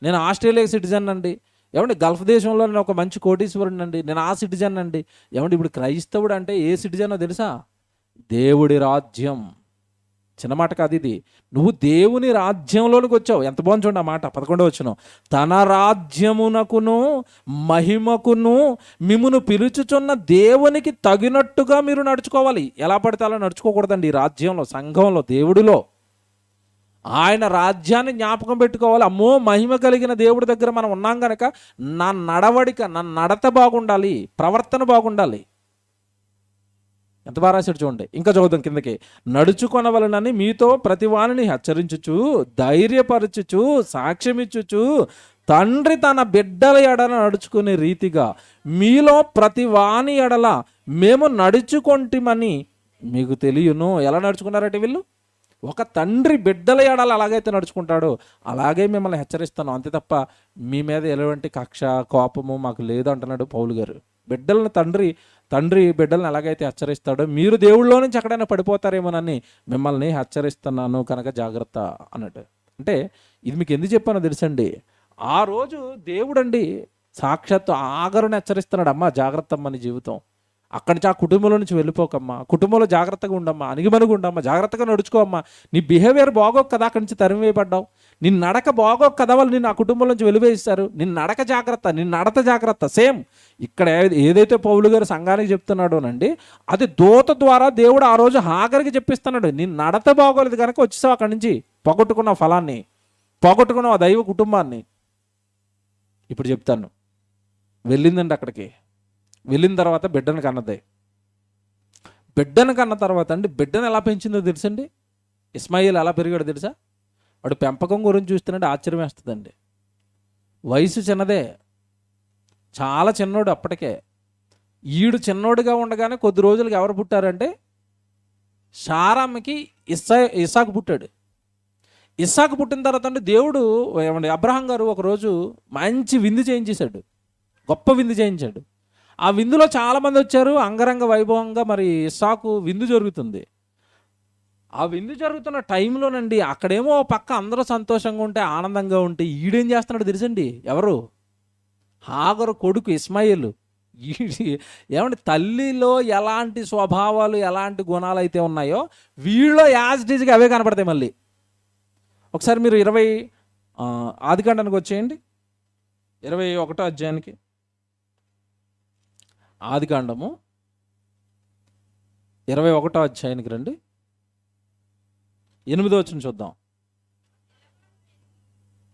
నేను ఆస్ట్రేలియా సిటిజన్ అండి, ఏమండి గల్ఫ్ దేశంలో నేను ఒక మంచి కోటీశ్వరుడు అండి, నేను ఆ సిటిజన్ అండి. ఏమండి ఇప్పుడు క్రైస్తవుడు అంటే ఏ సిటిజనో తెలుసా? దేవుడి రాజ్యం. చిన్న మాట కాదు ఇది. నువ్వు దేవుని రాజ్యంలోనికి వచ్చావు. ఎంత బాగుంది చూడండి ఆ మాట. 11వ వచనం. తన రాజ్యమునకును మహిమకును మిమ్మును పిలుచుచున్న దేవునికి తగినట్టుగా మీరు నడుచుకోవాలి. ఎలా పడితే అలా నడుచుకోకూడదండి. ఈ రాజ్యంలో, సంఘంలో, దేవుడిలో ఆయన రాజ్యాన్ని జ్ఞాపకం పెట్టుకోవాలి. అమ్మో, మహిమ కలిగిన దేవుడి దగ్గర మనం ఉన్నాం కనుక నా నడవడిక, నా నడత బాగుండాలి, ప్రవర్తన బాగుండాలి. ఎంత బాగా రాశాడు చూడండి. ఇంకా చదువుదాం కిందకి. నడుచుకొనవలనని మీతో ప్రతివానిని హెచ్చరించుచు, ధైర్యపరచుచు, సాక్ష్యమిచ్చుచు, తండ్రి తన బిడ్డల ఎడల నడుచుకునే రీతిగా మీలో ప్రతివాని ఎడల మేము నడుచుకొంటిమని మీకు తెలియను. ఎలా నడుచుకున్నారట వీళ్ళు? ఒక తండ్రి బిడ్డల ఎడల ఎలాగైతే నడుచుకుంటాడో అలాగే మిమ్మల్ని హెచ్చరిస్తాను, అంతే తప్ప మీ మీద ఎలాంటి కక్ష, కోపము మాకు లేదు అంటున్నాడు పౌలు గారు. బిడ్డలను తండ్రి బిడ్డలను ఎలాగైతే హెచ్చరిస్తాడో మీరు దేవుళ్ళలో నుంచి ఎక్కడైనా పడిపోతారేమోనని మిమ్మల్ని హెచ్చరిస్తున్నాను కనుక జాగ్రత్త అన్నట్టు. అంటే ఇది మీకు ఎందుకు చెప్పానో తెలుసండి. ఆ రోజు దేవుడండి సాక్షాత్తు ఆగరుని హెచ్చరిస్తున్నాడు. అమ్మ జాగ్రత్త అమ్మ, నీ జీవితం అక్కడి నుంచి ఆ కుటుంబంలో నుంచి వెళ్ళిపోకమ్మా, కుటుంబంలో జాగ్రత్తగా ఉండమ్మా, అణిగిమణిగి ఉండమ్మా, జాగ్రత్తగా నడుచుకోమ్మా. నీ బిహేవియర్ బాగోక కదా అక్కడి నుంచి తరిమివేయబడ్డావు, నీ నడక బాగోక కదా వాళ్ళు నిన్ను ఆ కుటుంబం నుంచి వెలివేయిస్తారు. నీ నడక జాగ్రత్త, నీ నడత జాగ్రత్త. సేమ్ ఇక్కడ ఏదైతే పౌలు గారు సంఘానికి చెప్తున్నాడోనండి, అది దూత ద్వారా దేవుడు ఆ రోజు హాగరికి చెప్పిస్తున్నాడు. నీ నడత బాగోలేదు కనుక వచ్చేసావు అక్కడి నుంచి, పోగొట్టుకున్న ఫలాన్ని, పోగొట్టుకున్న ఆ దైవ కుటుంబాన్ని. ఇప్పుడు చెప్తాను. వెళ్ళిందండి అక్కడికి. వెళ్ళిన తర్వాత బిడ్డను కన్నదే. బిడ్డను కన్న తర్వాత అండి, బిడ్డను ఎలా పెంచిందో తెలుసండి. ఇస్మాయిల్ ఎలా పెరిగాడో తెలుసా? వాడు పెంపకం గురించి చూస్తున్నాడు, ఆశ్చర్యం వేస్తుందండి. వయసు చిన్నదే, చాలా చిన్నోడు అప్పటికే. ఈడు చిన్నోడుగా ఉండగానే కొద్ది రోజులకి ఎవరు పుట్టారంటే శారామ్మకి ఇస్సాకు పుట్టాడు. ఇస్సాకు పుట్టిన తర్వాత అండి దేవుడు అబ్రహాం గారు ఒకరోజు మంచి విందు చేయించేశాడు, గొప్ప విందు చేయించాడు. ఆ విందులో చాలామంది వచ్చారు, అంగరంగ వైభవంగా. మరి ఇస్సాకు విందు జరుగుతుంది. ఆ విందు జరుగుతున్న టైంలోనండి అక్కడేమో పక్క అందరూ సంతోషంగా ఉంటే, ఆనందంగా ఉంటే, ఈడేం చేస్తున్నాడు తెలుసండి? ఎవరు? హాగరు కొడుకు ఇస్మాయిల్. ఏమంటే తల్లిలో ఎలాంటి స్వభావాలు, ఎలాంటి గుణాలు అయితే ఉన్నాయో వీళ్ళలో యాజ్ ఇట్ ఈజ్గా అవే కనపడతాయి. మళ్ళీ ఒకసారి మీరు 20 ఆదికాండానికి వచ్చేయండి, 21వ అధ్యాయానికి. ఆదికాండము 21వ అధ్యాయానికి రండి, 8వ వచనం చూద్దాం.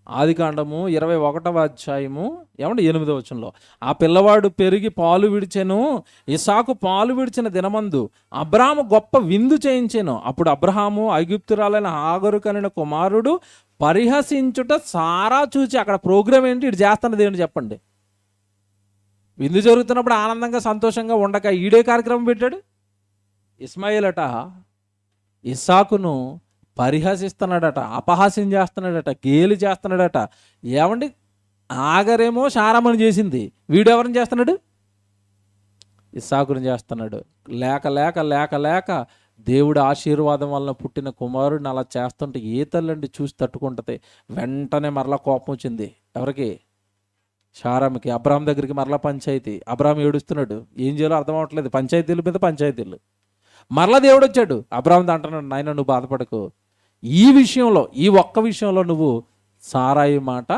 ఆదికాండము 21వ అధ్యాయము 8వ వచనంలో, ఆ పిల్లవాడు పెరిగి పాలు విడిచెను. ఇస్సాకు పాలు విడిచిన దినమందు అబ్రాహాము గొప్ప విందు చేయించెను. అప్పుడు అబ్రహాము ఐగుప్తురాలైన హాగరు కనిన కుమారుడు పరిహసించుట సారా చూచి, అక్కడ ప్రోగ్రామ్ ఏంటి, ఇటు చేస్తున్నది ఏంటి చెప్పండి. విందు జరుగుతున్నప్పుడు ఆనందంగా సంతోషంగా ఉండక ఈడే కార్యక్రమం పెట్టాడు. ఇస్మాయిల్ అట ఇస్సాకును పరిహసిస్తున్నాడట, అపహాస్యం చేస్తున్నాడట, గేలి చేస్తున్నాడట. ఏమండి, ఆగరేమో శారమ్మని చేసింది, వీడెవరిని చేస్తున్నాడు, ఇస్సాకుని చేస్తున్నాడు. లేక లేక లేక లేక దేవుడి ఆశీర్వాదం వలన పుట్టిన కుమారుడిని అలా చేస్తుంటే ఏ తల్లండి చూసి తట్టుకుంటుంది. వెంటనే మరలా కోపం వచ్చింది. ఎవరికి, శారమ్మకి. అబ్రాహాం దగ్గరికి మరలా పంచాయతీ. అబ్రాహాం ఏడుస్తున్నాడు, ఏం చేయాలో అర్థం అవ్వట్లేదు, పంచాయతీల మీద పంచాయతీలు. మరలా దేవుడు వచ్చాడు, అబ్రాహాం అంటున్నాడు, నాయన నువ్వు బాధపడకు, ఈ విషయంలో, ఈ ఒక్క విషయంలో నువ్వు సారాయి మాట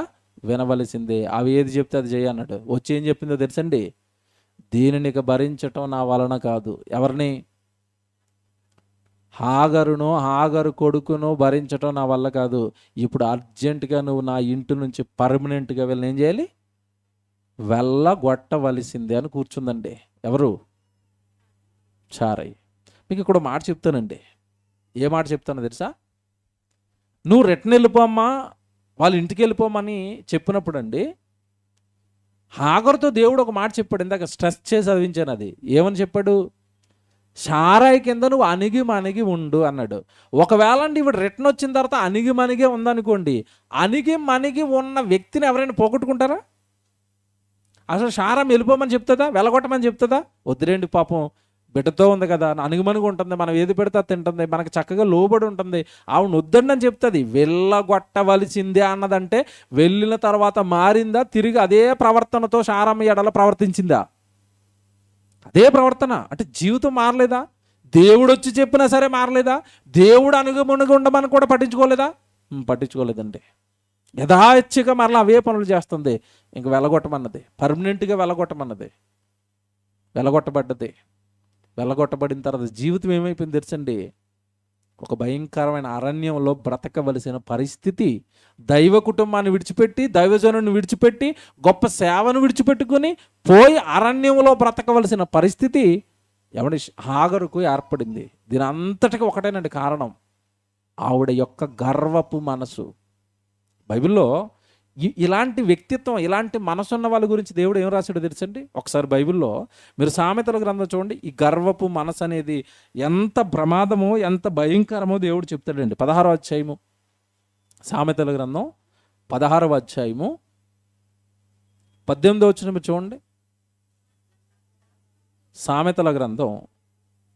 వినవలసిందే, అవి ఏది చెప్తే అది చేయి అన్నాడు. వచ్చి ఏం చెప్పిందో తెలుసండి, దీనిని భరించటం నా వలన కాదు. ఎవరిని, హాగరును హాగరు కొడుకును భరించటం నా వల్ల కాదు. ఇప్పుడు అర్జెంటుగా నువ్వు నా ఇంటి నుంచి పర్మనెంట్గా వెళ్ళి ఏం చేయాలి, వెళ్ళగొట్టవలసిందే అని కూర్చుందండి. ఎవరు, సారై. మీకు ఇక్కడ మాట చెప్తానండి. ఏ మాట చెప్తానో తెలుసా, నువ్వు రిటర్న్ వెళ్ళిపోమ్మా, వాళ్ళ ఇంటికి వెళ్ళిపోమని చెప్పినప్పుడు అండి, హాగరుతో దేవుడు ఒక మాట చెప్పాడు. ఇందాక స్ట్రెస్ చేసి చదివించాను అది. ఏమని చెప్పాడు, సారాయి కింద నువ్వు అణిగి మణిగి ఉండు అన్నాడు. ఒకవేళ అండి ఇప్పుడు రిటర్న్ వచ్చిన తర్వాత అణిగి మణిగే ఉందనుకోండి, అణిగి మణిగి ఉన్న వ్యక్తిని ఎవరైనా పోగొట్టుకుంటారా? అసలు శారం వెళ్ళిపోమని చెప్తుందా, వెళ్ళగొట్టమని చెప్తుందా? వద్దులేండి, పాపం బిడ్డతో ఉంది కదా, అణిగిమణిగి ఉంటుంది, మనం ఏది పెడితే తింటుంది, మనకు చక్కగా లోబడి ఉంటుంది, ఆవిడ వద్దండి అని చెప్తుంది. వెళ్ళగొట్టవలసిందే అన్నదంటే వెళ్ళిన తర్వాత మారిందా, తిరిగి అదే ప్రవర్తనతో శారమ్మ ఎడల ప్రవర్తించిందా? అదే ప్రవర్తన. అంటే జీవితం మారలేదా? దేవుడు వచ్చి చెప్పినా సరే మారలేదా? దేవుడు అణిగిమణిగి ఉండమని కూడా పట్టించుకోలేదా? పట్టించుకోలేదండి. యథాచ్ఛగా మరలా అవే పనులు చేస్తుంది. ఇంక వెళ్ళగొట్టమన్నది, పర్మనెంట్గా వెళ్ళగొట్టమన్నది. వెళ్ళగొట్టబడ్డది. వెళ్ళగొట్టబడిన తర్వాత జీవితం ఏమైపోయింది తెలుసండి, ఒక భయంకరమైన అరణ్యంలో బ్రతకవలసిన పరిస్థితి. దైవ కుటుంబాన్ని విడిచిపెట్టి, దైవజనుని విడిచిపెట్టి, గొప్ప సేవను విడిచిపెట్టుకుని పోయి అరణ్యంలో బ్రతకవలసిన పరిస్థితి ఎవడి, హాగరుకు ఏర్పడింది. దీని అంతటికి ఒకటేనండి కారణం, ఆవిడ యొక్క గర్వపు మనసు. బైబిల్లో ఇలాంటి వ్యక్తిత్వం, ఇలాంటి మనసున్న వాళ్ళ గురించి దేవుడు ఏం రాశాడో తెలుసండి. ఒకసారి బైబిల్లో మీరు సామెతల గ్రంథం చూడండి. ఈ గర్వపు మనసు అనేది ఎంత ప్రమాదమో, ఎంత భయంకరమో దేవుడు చెప్తాడండి. 16వ అధ్యాయము, సామెతల గ్రంథం 16వ అధ్యాయము 18వ వచనం మీరు చూడండి. సామెతల గ్రంథం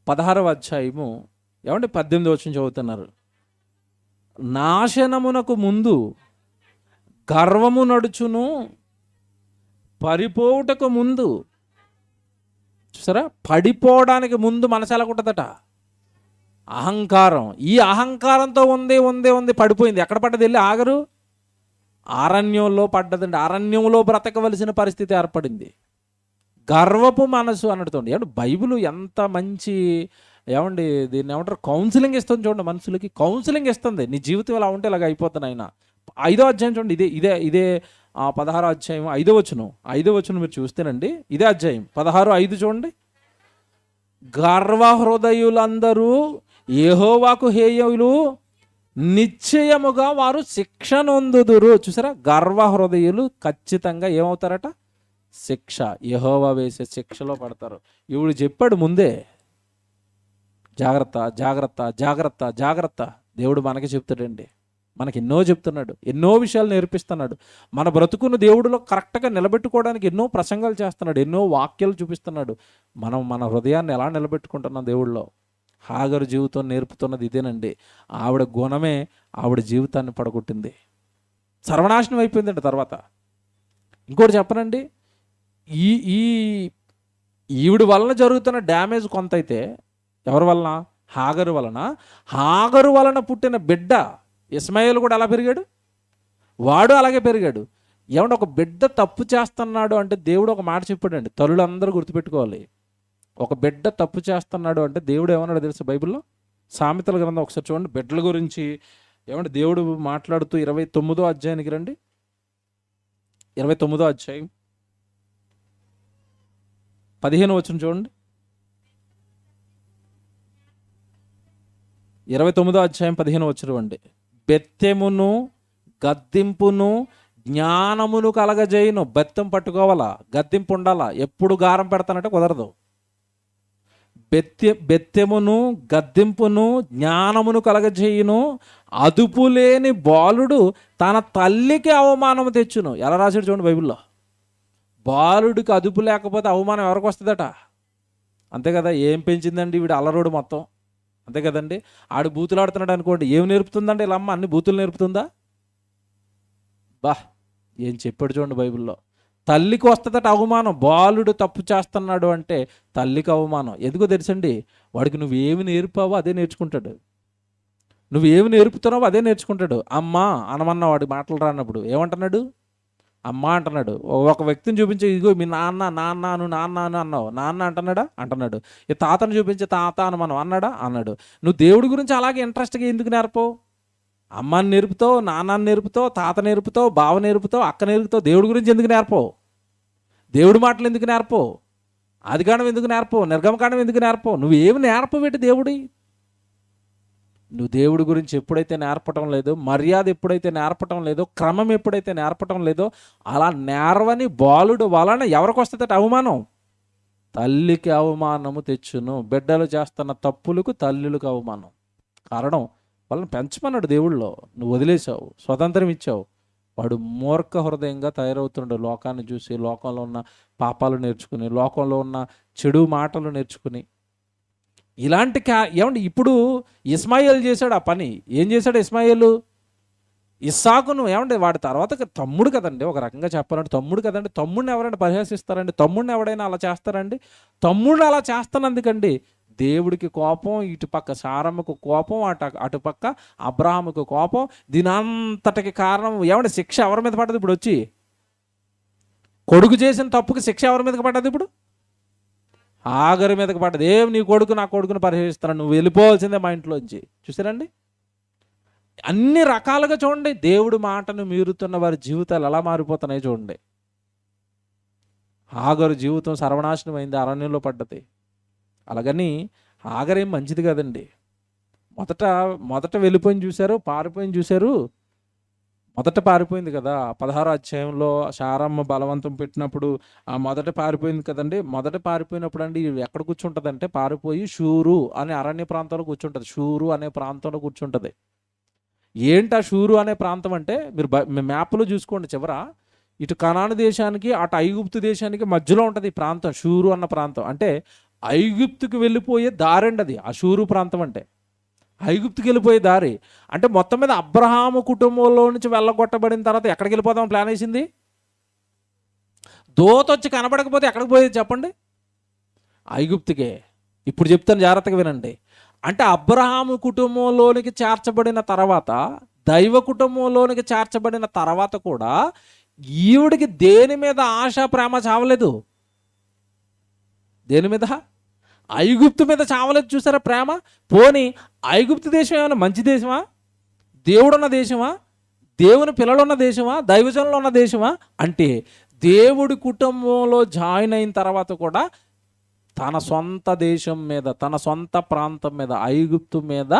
16వ అధ్యాయము 18వ వచనం చదువుతున్నారు. నాశనమునకు ముందు గర్వము నడుచును, పరిపోవుటకు ముందు, చూసారా, పడిపోవడానికి ముందు మనసు ఎలా ఉంటుందట, అహంకారం. ఈ అహంకారంతో ఉంది పడిపోయింది. ఎక్కడ పడ్డది, వెళ్ళి ఆగరు, అరణ్యంలో పడ్డదండి. అరణ్యంలో బ్రతకవలసిన పరిస్థితి ఏర్పడింది. గర్వపు మనసు అన్నట్టుకోండి. ఏమంటే బైబిల్ ఎంత మంచి, ఏమండి దీన్ని ఏమంటారు, కౌన్సిలింగ్ ఇస్తుంది చూడండి. మనుషులకి కౌన్సిలింగ్ ఇస్తుంది. నీ జీవితం ఇలా ఉంటే ఇలాగ అయిపోతుంది. ఆయన 5వ అధ్యాయం చూడండి. ఇదే 16వ అధ్యాయం 5వ వచనం మీరు చూస్తేనండి, ఇదే అధ్యాయం 16:5 చూడండి. గర్వ హృదయులందరూ యెహోవాకు హేయులు, నిశ్చయముగా వారు శిక్ష నొందుదురు. చూసారా, గర్వ హృదయులు ఖచ్చితంగా ఏమవుతారట, శిక్ష, యెహోవా వేసే శిక్షలో పడతారు. ఇవిడు చెప్పాడు ముందే, జాగ్రత్త జాగ్రత్త జాగ్రత్త జాగ్రత్త. దేవుడు మనకి చెప్తాడండి, మనకి ఎన్నో చెప్తున్నాడు, ఎన్నో విషయాలు నేర్పిస్తున్నాడు. మన బ్రతుకును దేవుడిలో కరెక్ట్గా నిలబెట్టుకోవడానికి ఎన్నో ప్రసంగాలు చేస్తున్నాడు, ఎన్నో వాక్యాలు చూపిస్తున్నాడు. మనం మన హృదయాన్ని ఎలా నిలబెట్టుకుంటున్నాం దేవుడిలో. హాగరు జీవితం నేర్పుతున్నది ఇదేనండి. ఆవిడ గుణమే ఆవిడ జీవితాన్ని పడగొట్టింది, సర్వనాశనం అయిపోయిందండి. తర్వాత ఇంకోటి చెప్పనండి, ఈవిడ వలన జరుగుతున్న డ్యామేజ్ కొంత అయితే ఎవరి వలన, హాగరు వలన పుట్టిన బిడ్డ ఇస్మాయిల్ కూడా అలా పెరిగాడు, వాడు అలాగే పెరిగాడు. ఏమంటే ఒక బిడ్డ తప్పు చేస్తున్నాడు అంటే దేవుడు ఒక మాట చెప్పాడండి. తల్లులందరూ గుర్తుపెట్టుకోవాలి, ఒక బిడ్డ తప్పు చేస్తున్నాడు అంటే దేవుడు ఏమన్నాడు తెలుసు బైబిల్లో. సామెతల గ్రంథం ఒకసారి చూడండి. బిడ్డల గురించి ఏమంటే దేవుడు మాట్లాడుతూ 29వ అధ్యాయానికి రండి. 29వ అధ్యాయం 15వ వచనం చూడండి. 29వ అధ్యాయం 15వ వచనం అండి. బెత్తెమును గద్దింపును జ్ఞానమును కలగజేయును. బెత్తం పట్టుకోవాలా, గద్దింపు ఉండాలా. ఎప్పుడు గారం పెడతానంటే కుదరదు. బెత్తెమును గద్దింపును జ్ఞానమును కలగజేయును. అదుపు లేని బాలుడు తన తల్లికి అవమానం తెచ్చును. ఎలా రాశాడు చూడండి బైబిల్లో. బాలుడికి అదుపు లేకపోతే అవమానం ఎవరికి వస్తుందట? అంతే కదా. ఏం పెంచిందండి వీడు అల్లరోడు మొత్తం, అంతే కదండి. ఆడు బూతులు ఆడుతున్నాడు అనుకోండి, ఏం నేర్పుతుందండి ఇలా అమ్మ? అన్ని బూతులు నేర్పుతుందా? బా, ఏం చెప్పాడు చూడండి బైబిల్లో. తల్లికి వస్తుందట అవమానం. బాలుడు తప్పు చేస్తున్నాడు అంటే తల్లికి అవమానం. ఎందుకో తెలుసండి, వాడికి నువ్వేమి నేర్పావో అదే నేర్చుకుంటాడు. నువ్వేమి నేర్పుతున్నావో అదే నేర్చుకుంటాడు. అమ్మా అనమన్నా వాడి మాటలు రానప్పుడు ఏమంటున్నాడు? అమ్మ అంటున్నాడు. ఒక వ్యక్తిని చూపించి ఇదిగో మీ నాన్న నాన్నను నాన్నను అన్నావు, నాన్న అంటున్నాడా? అంటున్నాడు. ఈ తాతను చూపించి తాత అని మనం అన్నాడా? అన్నాడు. నువ్వు దేవుడి గురించి అలాగే ఇంట్రెస్ట్గా ఎందుకు నేర్పవు? అమ్మని నేర్పుతావు, నాన్నని నేర్పుతావు, తాత నేర్పుతావు, బావ నేర్పుతావు, అక్క నేర్పుతావు. దేవుడి గురించి ఎందుకు నేర్పవు? దేవుడి మాటలు ఎందుకు నేర్పవు? ఆదికాండం ఎందుకు నేర్పవు? నిర్గమకాండం ఎందుకు నేర్పవు? నువ్వేమి నేర్పబెట్టి దేవుడి? నువ్వు దేవుడి గురించి ఎప్పుడైతే నేర్పటం లేదో, మర్యాద ఎప్పుడైతే నేర్పటం లేదో, క్రమం ఎప్పుడైతే నేర్పటం లేదో, అలా నేర్వని బాలుడు వలన ఎవరికి వస్తుందట అవమానం? తల్లికి అవమానము తెచ్చును. బిడ్డలు చేస్తున్న తప్పులకు తల్లులకు అవమానం. కారణం వాళ్ళని పెంచమన్నాడు దేవుళ్ళో, నువ్వు వదిలేసావు, స్వతంత్రం ఇచ్చావు. వాడు మూర్ఖ హృదయంగా తయారవుతున్నాడు. లోకాన్ని చూసి, లోకంలో ఉన్న పాపాలు నేర్చుకుని, లోకంలో ఉన్న చెడు మాటలు నేర్చుకుని, ఇలాంటి ఏమండి ఇప్పుడు ఇస్మాయిల్ చేశాడు ఆ పని. ఏం చేశాడు ఇస్మాయిల్? ఇస్సాకును ఏమండి వాడి తర్వాత తమ్ముడు కదండి, ఒక రకంగా చెప్పాలంటే తమ్ముడు కదండి. తమ్ముడిని ఎవరైనా పరిహసిస్తారండి? తమ్ముడిని ఎవడైనా అలా చేస్తారండి? తమ్ముడిని అలా చేస్తానందుకండి దేవుడికి కోపం, ఇటుపక్క సారమ్మకు కోపం, అటుపక్క అబ్రహాముకు కోపం. దీనంతటికి కారణం ఏమంటే శిక్ష ఎవరి మీద పడ్డది ఇప్పుడు? వచ్చి కొడుకు చేసిన తప్పుకి శిక్ష ఎవరి మీదకి పడ్డది ఇప్పుడు? ఆగరి మీదకి పడ్డది. ఏం నీ కొడుకు నా కొడుకుని పరిహరిస్తాను, నువ్వు వెళ్ళిపోవాల్సిందే మా ఇంట్లోంచి. చూసారండి, అన్ని రకాలుగా చూడండి. దేవుడి మాటను మీరుతున్న వారి జీవితాలు ఎలా మారిపోతున్నాయి చూడండి. ఆగరు జీవితం సర్వనాశనం అయింది, అరణ్యంలో పడ్డది. అలాగని ఆగరేం మంచిది కదండి. మొదట వెళ్ళిపోయింది చూశారు, పారిపోయింది చూశారు. మొదట పారిపోయింది కదా. 16వ అధ్యాయంలో శారమ్మ బలవంతం పెట్టినప్పుడు మొదట పారిపోయింది కదండి. మొదట పారిపోయినప్పుడు అండి ఎక్కడ కూర్చుంటుందంటే, పారిపోయి షూరు అనే అరణ్య ప్రాంతంలో కూర్చుంటుంది. షూరు అనే ప్రాంతంలో కూర్చుంటుంది. ఏంటి ఆ షూరు అనే ప్రాంతం అంటే, మీరు మ్యాప్లో చూసుకోండి. చివర ఇటు కనాను దేశానికి, అటు ఐగుప్తు దేశానికి మధ్యలో ఉంటుంది ఈ ప్రాంతం. షూరు అన్న ప్రాంతం అంటే ఐగుప్తుకి వెళ్ళిపోయే దారండి అది. ఆ షూరు ప్రాంతం అంటే ఐగుప్తుకి వెళ్ళిపోయే దారి. అంటే మొత్తం మీద అబ్రహాము కుటుంబంలో నుంచి వెళ్ళగొట్టబడిన తర్వాత ఎక్కడికి వెళ్ళిపోదాం ప్లాన్ వేసింది? దోత వచ్చి కనబడకపోతే ఎక్కడికి పోయేది చెప్పండి? ఐగుప్తుకే. ఇప్పుడు చెప్తాను, జాగ్రత్తగా వినండి. అంటే అబ్రహాము కుటుంబంలోనికి చేర్చబడిన తర్వాత, దైవ కుటుంబంలోనికి చేర్చబడిన తర్వాత కూడా ఈవిడికి దేని మీద ఆశ, ప్రేమ చావలేదు. దేని మీద? ఐగుప్తు మీద చావలేదు. చూసారా ప్రేమ? పోనీ ఐగుప్తు దేశం ఏమైనా మంచి దేశమా? దేవుడున్న దేశమా? దేవుని పిల్లలున్న దేశమా? దైవజనులు ఉన్న దేశమా? అంటే దేవుడి కుటుంబంలో జాయిన్ అయిన తర్వాత కూడా తన సొంత దేశం మీద, తన సొంత ప్రాంతం మీద, ఐగుప్తు మీద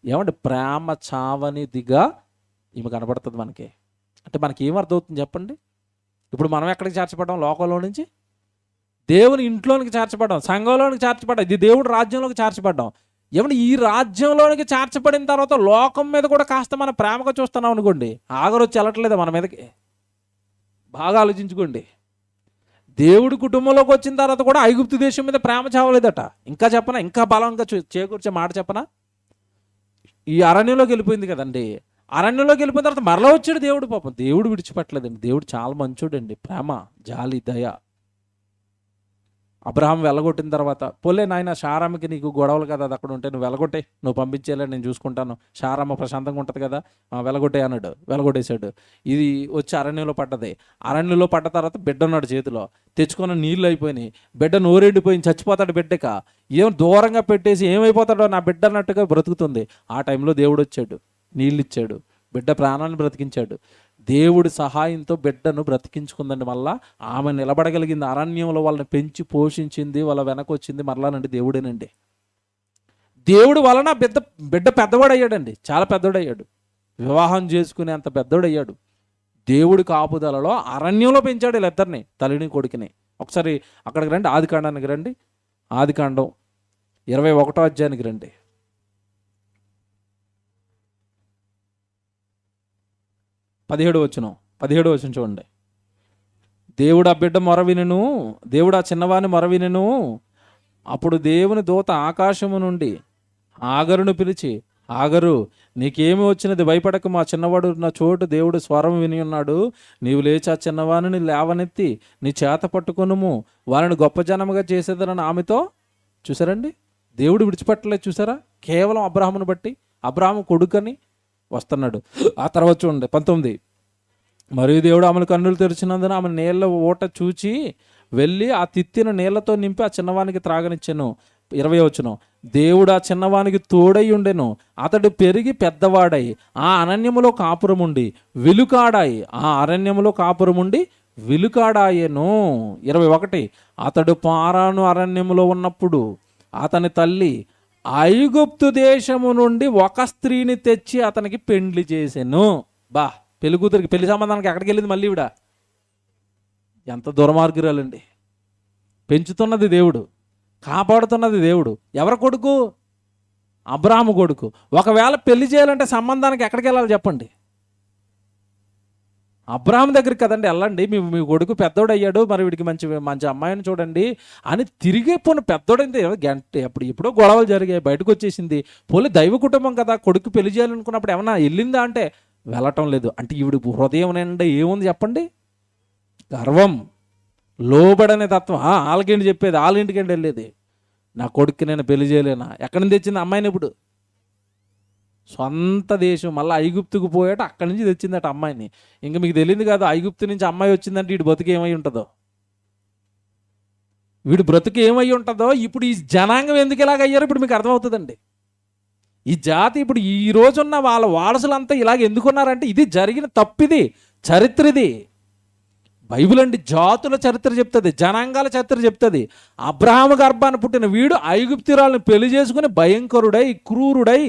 ఏమంటే ప్రేమ చావనిదిగా ఈమె కనబడుతుంది మనకి. అంటే మనకి ఏమర్థమవుతుంది చెప్పండి? ఇప్పుడు మనం ఎక్కడికి చేర్చబడ్డాం? లోకంలో నుంచి దేవుని ఇంట్లోనికి చేర్చబడ్డాం, సంఘంలోనికి చేర్చబడ్డాం, ఇది దేవుడి రాజ్యంలోకి చేర్చబడ్డాం. ఏమన్నా ఈ రాజ్యంలోనికి చేర్చబడిన తర్వాత లోకం మీద కూడా కాస్త మనం ప్రేమగా చూస్తున్నాం అనుకోండి, ఆగరు వచ్చి వెళ్ళట్లేదా మన మీదకి? బాగా ఆలోచించుకోండి. దేవుడి కుటుంబంలోకి వచ్చిన తర్వాత కూడా ఐగుప్తు దేశం మీద ప్రేమ చావలేదట. ఇంకా చెప్పనా, ఇంకా బలంగా చేకూర్చే మాట చెప్పనా? ఈ అరణ్యంలోకి వెళ్ళిపోయింది కదండి. అరణ్యంలోకి వెళ్ళిపోయిన తర్వాత మరలా వచ్చాడు దేవుడు. పాపం దేవుడు విడిచిపెట్టలేదండి. దేవుడు చాలా మంచోడండి. ప్రేమ, జాలి, దయ. అబ్రహాం వెళ్ళగొట్టిన తర్వాత, పోలే నాయన శారమ్మకి నీకు గొడవలు కదా, అది అక్కడ ఉంటే నువ్వు వెళ్ళగొట్టే, నువ్వు పంపించేలే, నేను చూసుకుంటాను, శారమ్మ ప్రశాంతంగా ఉంటుంది కదా, వెళ్ళగొట్టే అన్నాడు. వెళ్ళగొట్టేశాడు. ఇది వచ్చి అరణ్యంలో పడ్డది. అరణ్యంలో పడ్డ తర్వాత బిడ్డ ఉన్నాడు చేతిలో, తెచ్చుకున్న నీళ్ళు అయిపోయినాయి, బిడ్డ నోరెండిపోయింది, చచ్చిపోతాడు. బిడ్డక ఏం దూరంగా పెట్టేసి ఏమైపోతాడో నా బిడ్డ అన్నట్టుగా బ్రతుకుతుంది. ఆ టైంలో దేవుడు వచ్చాడు. నీళ్ళు ఇచ్చాడు, బిడ్డ ప్రాణాన్ని బ్రతికించాడు. దేవుడి సహాయంతో బిడ్డను బ్రతికించుకుందండి. మళ్ళా ఆమె నిలబడగలిగింది. అరణ్యంలో వాళ్ళని పెంచి పోషించింది, వాళ్ళ వెనకొచ్చింది మరలానండి దేవుడేనండి. దేవుడు వలన బిడ్డ పెద్దవాడయ్యాడండి, చాలా పెద్దవాడయ్యాడు, వివాహం చేసుకునే అంత పెద్దవాడయ్యాడు. దేవుడి కాపుదలలో అరణ్యంలో పెంచాడు వీళ్ళిద్దరిని, తల్లిని కొడుకుని. ఒకసారి అక్కడికి రండి, ఆదికాండానికి రండి. ఆదికాండం 21వ అధ్యాయానికి రండి. 17వ వచనం చూడండి. దేవుడు ఆ బిడ్డ మొరవినను, దేవుడు ఆ చిన్నవాని మొరవినను. అప్పుడు దేవుని దూత ఆకాశము నుండి ఆగరును పిలిచి, ఆగరు, నీకేమి వచ్చినది, భయపడక, మా చిన్నవాడు నా చోటు దేవుడు స్వరం విని ఉన్నాడు. నీవు లేచి ఆ చిన్నవాణిని లేవనెత్తి నీ చేత పట్టుకొనుము, వారిని గొప్ప జనముగా చేసేదనని ఆమెతో. చూసారండి, దేవుడు విడిచిపెట్టలేదు. చూసారా, కేవలం అబ్రాహామును బట్టి, అబ్రాహాము కొడుకని వస్తున్నాడు. ఆ తర్వాత చూడండి 19. మరియు దేవుడు ఆమెను కన్నులు తెరిచినందున ఆమె నీళ్ళ ఊట చూచి వెళ్ళి ఆ తిత్తిన నీళ్లతో నింపి ఆ చిన్నవానికి త్రాగనిచ్చెను. 20వ వచనం. దేవుడు ఆ చిన్నవానికి తోడై ఉండెను, అతడు పెరిగి పెద్దవాడై ఆ అరణ్యములో కాపురముండి విలుకాడాయి, ఆ అరణ్యములో కాపురముండి విలుకాడాయెను. 21. అతడు పారాను అరణ్యములో ఉన్నప్పుడు అతని తల్లి ఐగుప్తు దేశము నుండి ఒక స్త్రీని తెచ్చి అతనికి పెండ్లి చేసెను. పెళ్లి కూతురికి పెళ్లి సంబంధానికి ఎక్కడికి వెళ్ళింది మళ్ళీ ఈవిడ? ఎంత దుర్మార్గురాలండి. పెంచుతున్నది దేవుడు, కాపాడుతున్నది దేవుడు. ఎవరి కొడుకు? అబ్రాహాము కొడుకు. ఒకవేళ పెళ్లి చేయాలంటే సంబంధానికి ఎక్కడికి వెళ్ళాలి చెప్పండి? అబ్రాహాము దగ్గరికి కదండి వెళ్ళండి. మీ కొడుకు పెద్దోడు అయ్యాడు, మరి వీడికి మంచి మంచి అమ్మాయిని చూడండి అని తిరిగే పోను. పెద్దోడైతే గంట ఎప్పుడో గొడవలు జరిగాయి, బయటకు వచ్చేసింది. పోలీ దైవ కుటుంబం కదా, కొడుకు పెళ్లి చేయాలనుకున్నప్పుడు ఏమన్నా వెళ్ళిందా అంటే వెళ్ళటం లేదు. అంటే ఈవిడ హృదయం నిండా ఏముంది చెప్పండి? గర్వం, లోబడనే తత్వం. వాళ్ళకేంటి చెప్పేది, వాళ్ళ ఇంటికేంటి వెళ్ళేది? నా కొడుక్కి నేను పెళ్లి చేయలేనా? ఎక్కడి నుంచి తెచ్చింది అమ్మాయిని? ఇప్పుడు సొంత దేశం, మళ్ళీ ఐగుప్తుకు పోయాట, అక్కడి నుంచి తెచ్చిందట అమ్మాయిని. ఇంకా మీకు తెలియదు కాదు, ఐగుప్తు నుంచి అమ్మాయి వచ్చిందంటే వీడి బ్రతుకు ఏమై ఉంటుందో, వీడి బ్రతుకు ఏమై ఉంటుందో. ఇప్పుడు ఈ జనాంగం ఎందుకు ఇలాగ అయ్యారో ఇప్పుడు మీకు అర్థమవుతుందండి. ఈ జాతి ఇప్పుడు ఈ రోజున్న వాళ్ళ వారసులంతా ఇలాగ ఎందుకున్నారంటే ఇది జరిగిన తప్పిది, చరిత్ర ఇది. బైబిల్ అండి జాతుల చరిత్ర చెప్తుంది, జనాంగాల చరిత్ర చెప్తుంది. అబ్రహాము గర్భాన్ని పుట్టిన వీడు ఐగుప్తురాలను పెళ్లి చేసుకుని భయంకరుడై క్రూరుడై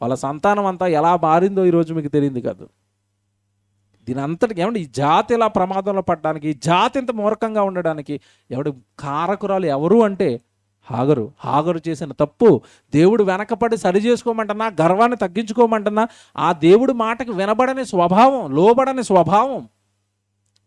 వాళ్ళ సంతానం అంతా ఎలా మారిందో ఈరోజు మీకు తెలియదు కాదు. దీని అంతటికి ఏమంటే ఈ జాతి ఇలా ప్రమాదంలో పడడానికి, ఈ జాతి ఇంత మూర్ఖంగా ఉండడానికి ఎవడు కారకురాలు ఎవరు అంటే హాగరు చేసిన తప్పు. దేవుడు వెనకపడి సరి చేసుకోమంటున్నా, గర్వాన్ని తగ్గించుకోమంటున్నా, ఆ దేవుడి మాటకి వినబడని స్వభావం, లోబడని స్వభావం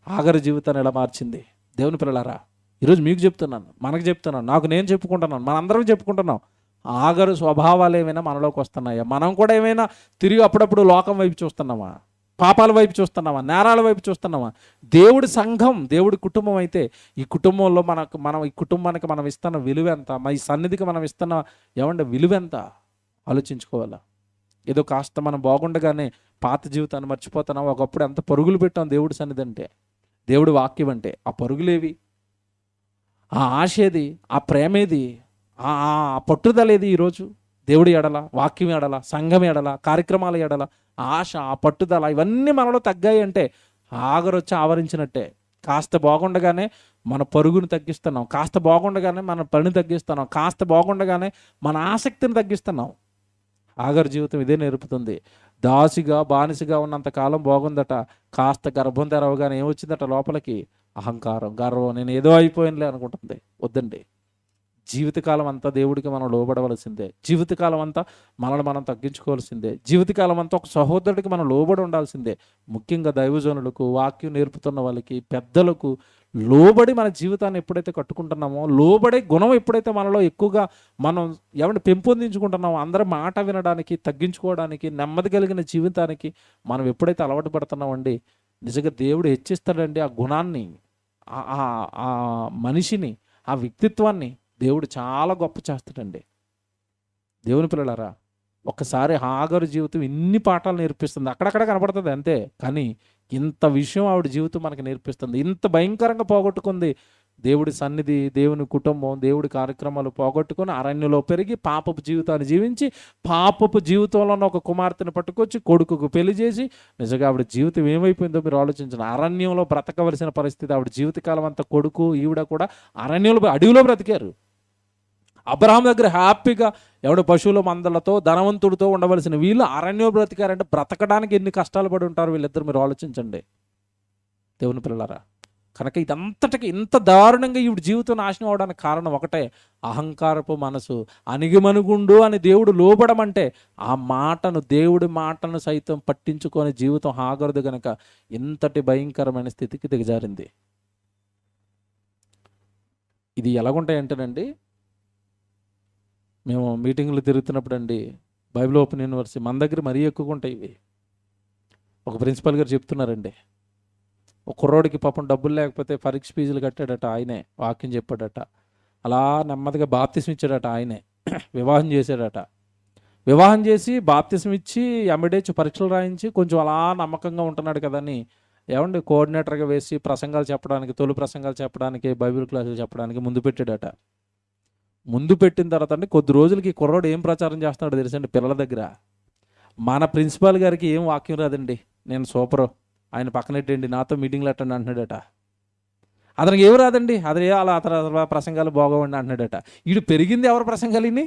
హాగరు జీవితాన్ని ఎలా మార్చింది. దేవుని పిల్లలారా, ఈరోజు మీకు చెప్తున్నాను, మనకు చెప్తున్నాను, నాకు నేను చెప్పుకుంటున్నాను, మనందరం చెప్పుకుంటున్నాం. హాగరు స్వభావాలు ఏమైనా మనలోకి వస్తున్నాయా? మనం కూడా ఏమైనా తిరిగి అప్పుడప్పుడు లోకం వైపు చూస్తున్నామా? పాపాల వైపు చూస్తున్నామా? నేరాల వైపు చూస్తున్నామా? దేవుడి సంఘం, దేవుడి కుటుంబం అయితే ఈ కుటుంబంలో మనం ఈ కుటుంబానికి మనం ఇస్తున్న విలువ ఎంత? ఈ సన్నిధికి మనం ఇస్తున్న విలువ ఎంత ఆలోచించుకోవాలా. ఏదో కాస్త మనం బాగుండగానే పాత జీవితాన్ని మర్చిపోతున్నాం. ఒకప్పుడు ఎంత పరుగులు పెట్టాం దేవుడి సన్నిధి అంటే, దేవుడి వాక్యం అంటే. ఆ పరుగులేవి? ఆ ఆశ ఏది? ఆ ప్రేమ ఏది? ఆ పట్టుదల ఏది? ఈరోజు దేవుడి ఎడల, వాక్యం ఎడల, సంఘం ఎడల, కార్యక్రమాల ఎడల ఆశ, ఆ పట్టుదల ఇవన్నీ మనలో తగ్గాయి అంటే హాగరు వచ్చి ఆవరించినట్టే. కాస్త బాగుండగానే మన పరుగుని తగ్గిస్తున్నాం, కాస్త బాగుండగానే మన పని తగ్గిస్తున్నాం, కాస్త బాగుండగానే మన ఆసక్తిని తగ్గిస్తున్నాం. హాగరు జీవితం ఇదే నేర్పుతుంది. దాసిగా బానిసగా ఉన్నంత కాలం బాగుందట, కాస్త గర్భం తెరవగానే ఏమొచ్చిందట లోపలికి? అహంకారం, గర్వం, నేను ఏదో అయిపోయినలే అనుకుంటుంది. వద్దండి, జీవితకాలం అంతా దేవుడికి మనం లోబడవలసిందే. జీవితకాలం అంతా మనల్ని మనం తగ్గించుకోవాల్సిందే. జీవితకాలం అంతా ఒక సహోదరుడికి మనం లోబడి ఉండాల్సిందే. ముఖ్యంగా దైవజనులకు, వాక్యం నేర్పుతున్న వాళ్ళకి, పెద్దలకు లోబడి మన జీవితాన్ని ఎప్పుడైతే కట్టుకుంటున్నామో, లోబడే గుణం ఎప్పుడైతే మనలో ఎక్కువగా మనం పెంపొందించుకుంటున్నామో, అందరి మాట వినడానికి, తగ్గించుకోవడానికి, నెమ్మది కలిగిన జీవితానికి మనం ఎప్పుడైతే అలవాటు పడుతున్నామండి, నిజంగా దేవుడు హెచ్చిస్తాడండి. ఆ గుణాన్ని, ఆ మనిషిని, ఆ వ్యక్తిత్వాన్ని దేవుడు చాలా గొప్ప చేస్తాడండి. దేవుని పిల్లలారా, ఒక్కసారి హాగరు జీవితం ఇన్ని పాఠాలు నేర్పిస్తుంది. అక్కడక్కడ కనపడుతుంది అంతే, కానీ ఇంత విషయం ఆవిడ జీవితం మనకి నేర్పిస్తుంది. ఇంత భయంకరంగా పోగొట్టుకుంది. దేవుడి సన్నిధి, దేవుని కుటుంబం, దేవుడి కార్యక్రమాలు పోగొట్టుకొని అరణ్యంలో పెరిగి పాపపు జీవితాన్ని జీవించి పాపపు జీవితంలో ఉన్న ఒక కుమార్తెను పట్టుకొచ్చి కొడుకుకు పెళ్లి చేసి నిజంగా ఆవిడ జీవితం ఏమైపోయిందో మీరు ఆలోచించండి. అరణ్యంలో బ్రతకవలసిన పరిస్థితి. ఆవిడ జీవితకాలం అంతా కొడుకు ఈవిడ కూడా అరణ్యంలో అడవిలో బ్రతికారు. అబ్రహాం దగ్గర హ్యాపీగా ఎవడ పశువుల మందలతో ధనవంతుడితో ఉండవలసిన వీళ్ళు అరణ్యంలో బ్రతికారంటే బ్రతకడానికి ఎన్ని కష్టాలు పడి ఉంటారు వీళ్ళిద్దరు, మీరు ఆలోచించండి దేవుని పిల్లలారా. కనుక ఇదంతటికి ఇంత దారుణంగా ఈవిడ జీవితం నాశనం అవడానికి కారణం ఒకటే, అహంకారపు మనసు. అణిగిమనుగుండు అని దేవుడు లోబడమంటే ఆ మాటను, దేవుడి మాటను సైతం పట్టించుకొని జీవితం హాగరదు గనక ఇంతటి భయంకరమైన స్థితికి దిగజారింది. ఇది ఎలాగుంటాయంటేనండి, మేము మీటింగ్లు తిరుగుతున్నప్పుడు అండి, బైబిల్ ఓపెన్ యూనివర్సిటీ మన దగ్గర మరీ ఎక్కువగా ఉంటాయి ఇవి. ఒక ప్రిన్సిపల్ గారు చెప్తున్నారండి, ఒక కుర్రోడికి పాపం డబ్బులు లేకపోతే పరీక్ష ఫీజులు కట్టాడట ఆయనే, వాక్యం చెప్పాడట. అలా నెమ్మదిగా బాప్తిసం ఇచ్చాడట ఆయనే. వివాహం చేశాడట. వివాహం చేసి బాప్తిసం ఇచ్చి ఎమ్మడేచ్చి పరీక్షలు రాయించి కొంచెం అలా నమ్మకంగా ఉంటున్నాడు కదని ఏమండి కోఆర్డినేటర్గా వేసి ప్రసంగాలు చెప్పడానికి, తొలి ప్రసంగాలు చెప్పడానికి, బైబిల్ క్లాసులు చెప్పడానికి ముందు పెట్టాడట. ముందు పెట్టిన తర్వాత అంటే కొద్ది రోజులకి కుర్రోడు ఏం ప్రచారం చేస్తున్నాడు తెలుసండి పిల్లల దగ్గర, మన ప్రిన్సిపాల్ గారికి ఏం వాక్యం రాదండి, నేను సూపరు, ఆయన పక్కనెట్టండి, నాతో మీటింగ్లు అట్టండి అంటున్నాడట. అతనికి ఏమి రాదండి, అదే అలా అతను ప్రసంగాలు బాగోవండి అంటున్నాడట. వీడు పెరిగింది ఎవరి ప్రసంగాలు విని?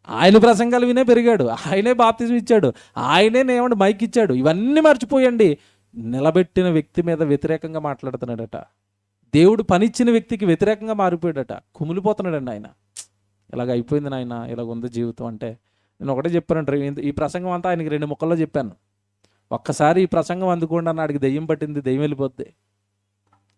ఆయన ప్రసంగాలు వినే పెరిగాడు. ఆయనే బాప్తిజం ఇచ్చాడు, ఆయనే ఏమండి మైక్ ఇచ్చాడు. ఇవన్నీ మర్చిపోయండి నిలబెట్టిన వ్యక్తి మీద వ్యతిరేకంగా మాట్లాడుతున్నాడట. దేవుడు పనిచ్చిన వ్యక్తికి వ్యతిరేకంగా మారిపోయాడట. కుమిలిపోతున్నాడండి ఆయన. ఇలాగ అయిపోయింది నాయన, ఇలాగ ఉంది జీవితం అంటే. నేను ఒకటే చెప్పానంటే, ఈ ప్రసంగం అంతా ఆయనకి 2 ముక్కల్లో చెప్పాను. ఒక్కసారి ఈ ప్రసంగం అందుకోండి అన్నాడికి దెయ్యం పట్టింది, దెయ్యం వెళ్ళిపోద్ది.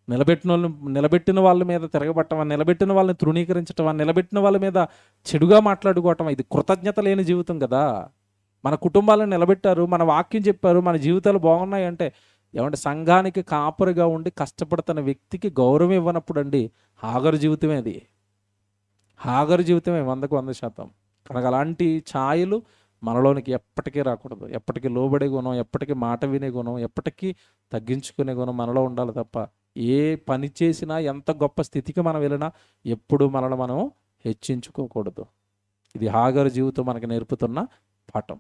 నిలబెట్టిన వాళ్ళ మీద తిరగబట్టమా, నిలబెట్టిన వాళ్ళని తృణీకరించటమా, నిలబెట్టిన వాళ్ళ మీద చెడుగా మాట్లాడుకోవటం, ఇది కృతజ్ఞత లేని జీవితం కదా. మన కుటుంబాలను నిలబెట్టారు, మన వాక్యం చెప్పారు, మన జీవితాలు బాగున్నాయి అంటే ఏమంటే సంఘానికి కాపరిగా ఉండి కష్టపడుతున్న వ్యక్తికి గౌరవం ఇవ్వనప్పుడు అండి హాగరు జీవితమే అది. హాగరు జీవితమే 100% కనుక అలాంటి ఛాయలు మనలోనికి ఎప్పటికీ రాకూడదు. ఎప్పటికీ లోబడే గుణం, ఎప్పటికీ మాట వినే గుణం, ఎప్పటికీ తగ్గించుకునే గుణం మనలో ఉండాలి తప్ప ఏ పని చేసినా, ఎంత గొప్ప స్థితికి మనం వెళ్ళినా ఎప్పుడు మనల్ని మనం హెచ్చించుకోకూడదు. ఇది హాగరు జీవితం మనకి నేర్పుతున్న పాఠం.